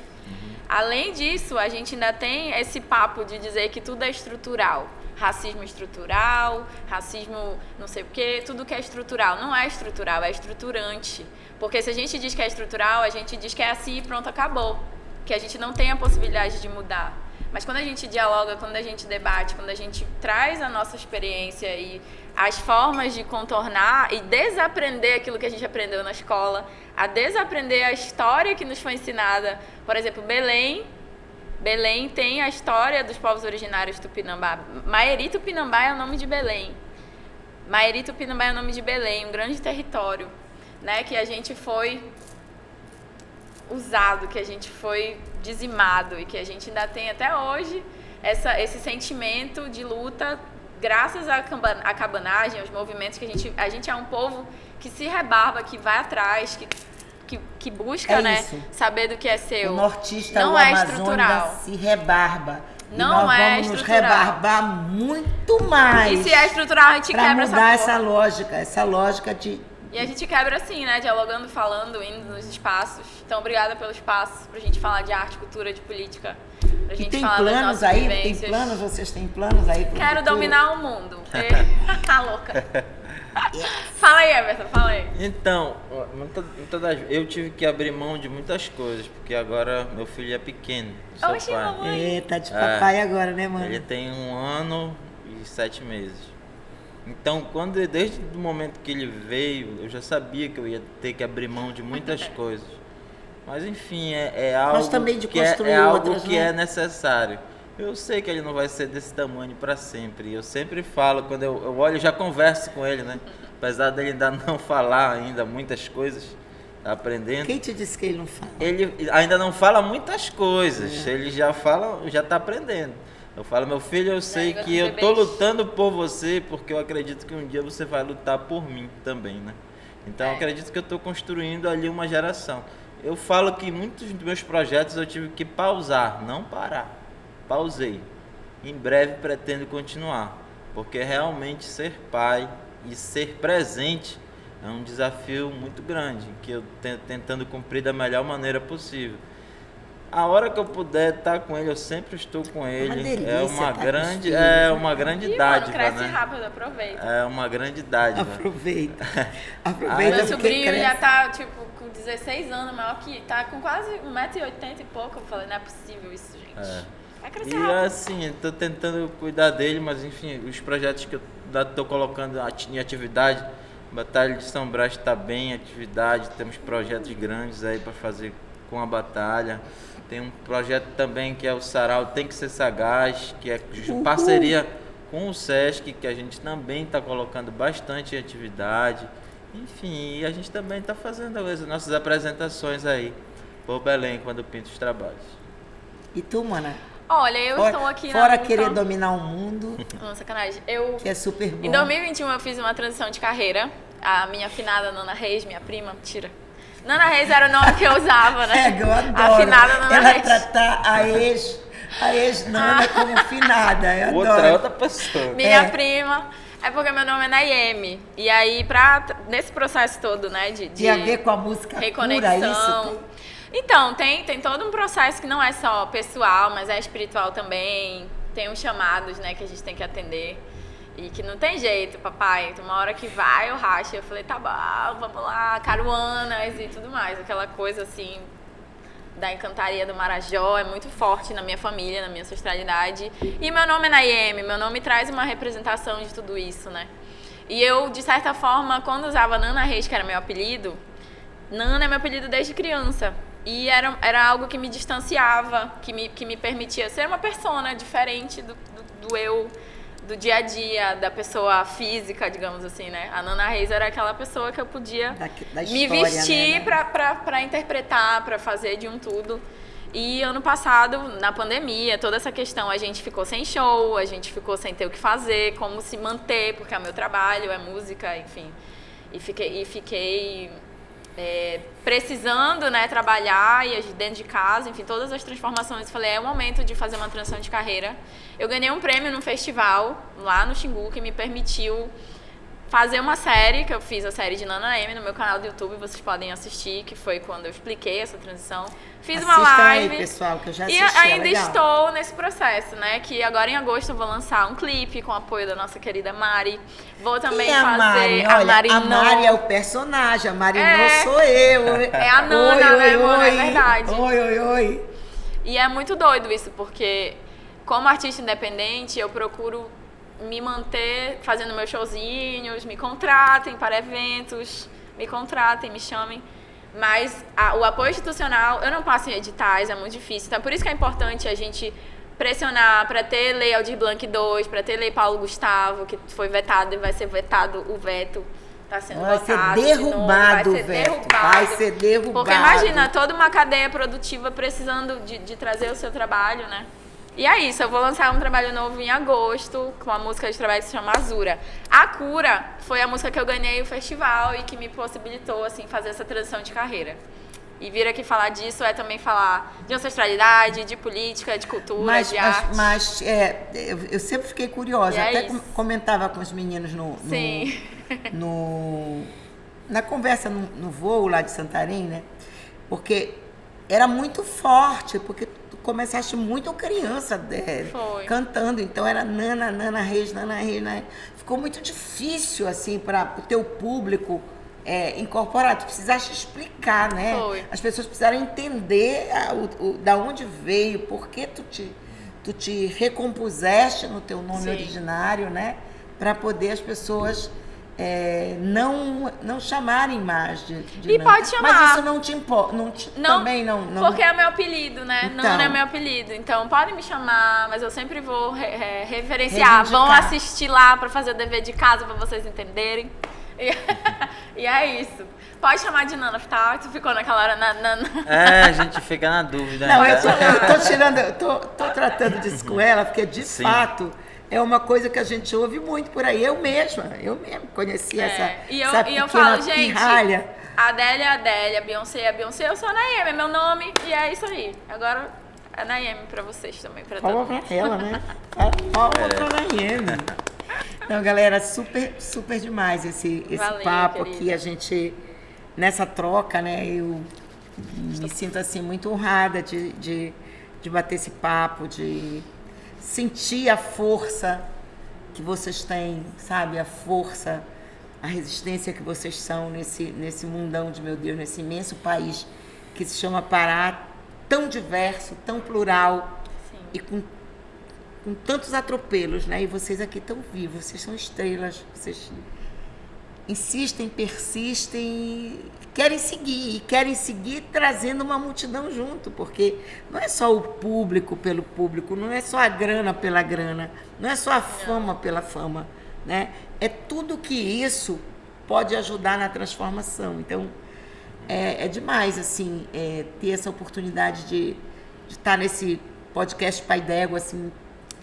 Além disso, a gente ainda tem esse papo de dizer que tudo é estrutural. Racismo estrutural, racismo não sei o quê, tudo que é estrutural. Não é estrutural, é estruturante. Porque se a gente diz que é estrutural, a gente diz que é assim e pronto, acabou. Que a gente não tem a possibilidade de mudar. Mas quando a gente dialoga, quando a gente debate, quando a gente traz a nossa experiência e as formas de contornar e desaprender aquilo que a gente aprendeu na escola, a desaprender a história que nos foi ensinada. Por exemplo, Belém tem a história dos povos originários Tupinambá. Maeri Tupinambá é o nome de Belém. Maeri Tupinambá é o nome de Belém, um grande território, né, que a gente foi usado, que a gente foi dizimado e que a gente ainda tem até hoje esse sentimento de luta graças à cabanagem, aos movimentos que a gente é um povo que se rebarba, que vai atrás, que busca, né, saber do que é seu. O nortista, não o é Amazônia estrutural. Se rebarba. Não e nós é vamos estrutural. nos rebarbar muito mais. E se é estrutural, a gente quebra essa lógica de... E a gente quebra assim, né, dialogando, falando, indo nos espaços. Então, obrigada pelo espaço pra gente falar de arte, cultura, de política. Pra gente tem falar planos das nossas aí? vivências. Tem planos? Vocês têm planos aí pro Quero futuro? dominar o mundo. Tá louca. Fala aí, Everton, fala aí. Então, eu tive que abrir mão de muitas coisas, porque agora meu filho é pequeno. Oxi, mamãe. Tá de papai agora, né, mano? Ele tem 1 ano e 7 meses. Então, desde o momento que ele veio, eu já sabia que eu ia ter que abrir mão de muitas coisas. Mas, enfim, é algo, Mas também de que, é outras, algo que né? é necessário. Eu sei que ele não vai ser desse tamanho para sempre. Eu sempre falo, quando eu olho, eu já converso com ele, né? Apesar dele ainda não falar ainda muitas coisas, tá aprendendo. Quem te disse que ele não fala? Ele ainda não fala muitas coisas, ele já tá aprendendo. Eu falo, meu filho, eu sei que eu tô lutando por você, porque eu acredito que um dia você vai lutar por mim também, né? Então, eu acredito que eu tô construindo ali uma geração. Eu falo que muitos dos meus projetos eu tive que pausar, não parar. Pausei. Em breve pretendo continuar, porque realmente ser pai e ser presente é um desafio muito grande, que eu tentando cumprir da melhor maneira possível. A hora que eu puder estar com ele, eu sempre estou com ele. Delícia, é uma tá grande, é uma grande Ih, dádiva, mano, cresce né? rápido, aproveita. É uma grande dádiva. Aproveita. Ah, Aproveita Meu porque sobrinho cresce. já tá, tipo, com 16 anos, maior que... Tá com quase 1,80 m e pouco. Eu falei, não é possível isso, gente. Vai crescer E rápido. assim, estou tentando cuidar dele, mas enfim, os projetos que eu estou colocando em atividade, Batalha de São Brás está bem em atividade, temos projetos grandes aí para fazer com a Batalha. Tem um projeto também que é o Sarau Tem Que Ser Sagaz, que é parceria com o Sesc, que a gente também está colocando bastante em atividade. Enfim, e a gente também está fazendo as nossas apresentações aí por Belém, quando pinta os trabalhos. E tu, mana? Olha, eu estou aqui Fora querer dominar o mundo, Não, sacanagem. que é super bom. Em 2021 eu fiz uma transição de carreira. A minha afinada Nana Reis, minha prima, mentira. Nana Reis era o nome que eu usava, né? Eu adoro. A afinada Nana Ela Reis. tratar a ex-nana como finada. Eu adoro. Outra pessoa. Minha prima. É porque meu nome é Nayeme. E aí, nesse processo todo, né, Tinha a ver com a música reconexão. pura, isso? Então, tem todo um processo que não é só pessoal, mas é espiritual também. Tem uns chamados, né, que a gente tem que atender. E que não tem jeito, papai. Tem uma hora que vai, eu racho. Eu falei, tá bom, vamos lá, caruanas e tudo mais. Aquela coisa, assim, da encantaria do Marajó é muito forte na minha família, na minha ancestralidade. E meu nome é Nayeme, meu nome traz uma representação de tudo isso, né? E eu, de certa forma, quando usava Nana Reis, que era meu apelido, Nana é meu apelido desde criança. E era algo que me distanciava, que me permitia ser uma persona diferente do eu, do dia a dia, da pessoa física, digamos assim, né? A Nana Reis era aquela pessoa que eu podia da história, me vestir, né? pra interpretar, pra fazer de um tudo. E ano passado, na pandemia, toda essa questão, a gente ficou sem show, a gente ficou sem ter o que fazer, como se manter, porque é o meu trabalho, é música, enfim. E fiquei precisando, né, trabalhar e dentro de casa, enfim, todas as transformações. Falei, é o momento de fazer uma transição de carreira. Eu ganhei um prêmio num festival lá no Xingu que me permitiu fazer uma série, que eu fiz a série de Nana M no meu canal do YouTube, vocês podem assistir, que foi quando eu expliquei essa transição. Fiz uma live. Aí, pessoal, que eu já assisti, e ainda estou nesse processo, né? Que agora em agosto eu vou lançar um clipe com o apoio da nossa querida Mari. Vou também fazer a Marinô. A Mari é o personagem, a Marinô sou eu. É a Nana, né, amor? É verdade. Oi. E é muito doido isso, porque como artista independente, eu procuro me manter fazendo meus showzinhos, me contratem para eventos, me chamem. Mas o apoio institucional, eu não passo em editais, é muito difícil. Então, por isso que é importante a gente pressionar para ter Lei Aldir Blanc 2, para ter Lei Paulo Gustavo, que foi vetado e vai ser vetado o veto. Está sendo votado. Vai ser derrubado. Porque imagina, toda uma cadeia produtiva precisando de trazer o seu trabalho, né? E é isso, eu vou lançar um trabalho novo em agosto, com uma música de trabalho que se chama Azura. A Cura foi a música que eu ganhei o festival e que me possibilitou, assim, fazer essa transição de carreira. E vir aqui falar disso é também falar de ancestralidade, de política, de cultura, de arte. Mas eu sempre fiquei curiosa, até comentava com os meninos na conversa no voo lá de Santarém, né? Porque era muito forte, porque tu começaste muito criança cantando, então era Nana Reis. Ficou muito difícil, assim, para o teu público incorporar. Tu precisaste explicar, né? Foi. As pessoas precisaram entender da onde veio, por que tu te recompuseste no teu nome originário, né? Para poder as pessoas não chamarem mais de E Nana. pode chamar. Mas isso não te importa, também não... Porque é meu apelido, né? Então, Nana é meu apelido. Então, podem me chamar, mas eu sempre vou referenciar. Vão assistir lá para fazer o dever de casa para vocês entenderem. E é isso. Pode chamar de Nana, tá? Tu ficou naquela hora a gente fica na dúvida. Não, eu tô tratando disso com ela, porque de fato é uma coisa que a gente ouve muito por aí. Eu mesma conheci essa eu falo, gente, pirralha. Adélia é Adélia, Beyoncé é Beyoncé, eu sou a Nayeme, é meu nome e é isso aí. Agora é Nayeme pra vocês também. Palma pra ela, né? Palma pra Nayeme. Então, galera, super demais esse Valeu, papo querida. aqui, a gente, nessa troca, né? Eu me sinto assim muito honrada de bater esse papo, de sentir a força que vocês têm, sabe? A força, a resistência que vocês são nesse mundão de meu Deus, nesse imenso país que se chama Pará, tão diverso, tão plural. Sim. E com tantos atropelos, né? E vocês aqui estão vivos, vocês são estrelas, vocês insistem, persistem e querem seguir trazendo uma multidão junto, porque não é só o público pelo público, não é só a grana pela grana, não é só a fama pela fama, né? É tudo que isso pode ajudar na transformação. Então, é demais, assim, ter essa oportunidade de estar nesse podcast Pai d'Égua, assim,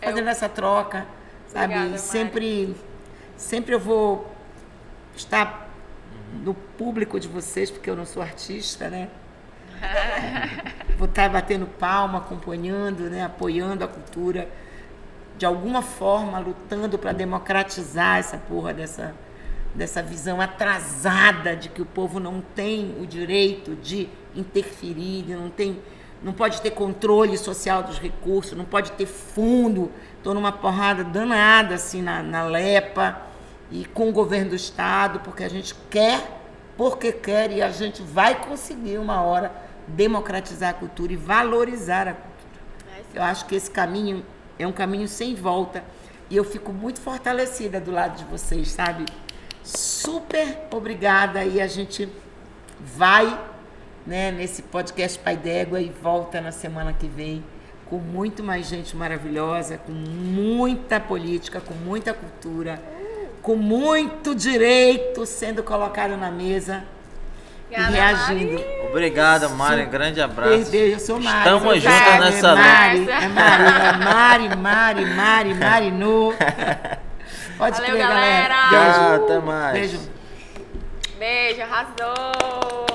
fazendo essa troca, sabe? Obrigada, sempre eu vou estar no público de vocês, porque eu não sou artista, né? Vou estar batendo palma, acompanhando, né? Apoiando a cultura, de alguma forma, lutando para democratizar essa porra dessa visão atrasada de que o povo não tem o direito de interferir, não pode ter controle social dos recursos, não pode ter fundo. Estou numa porrada danada assim na LEPA e com o governo do estado, porque a gente quer, porque quer, e a gente vai conseguir uma hora democratizar a cultura e valorizar a cultura. Eu acho que esse caminho é um caminho sem volta e eu fico muito fortalecida do lado de vocês, sabe? Super obrigada, e a gente vai, né, nesse podcast Pai d'Égua e volta na semana que vem com muito mais gente maravilhosa, com muita política, com muita cultura, com muito direito sendo colocado na mesa e reagindo. Obrigada, Mari. Grande abraço. Beijo, eu sou Mari. Estamos juntos nessa luta. Mari, Nu. Pode Valeu, crer, galera. Beijo. Até mais. Beijo. Beijo, arrasou.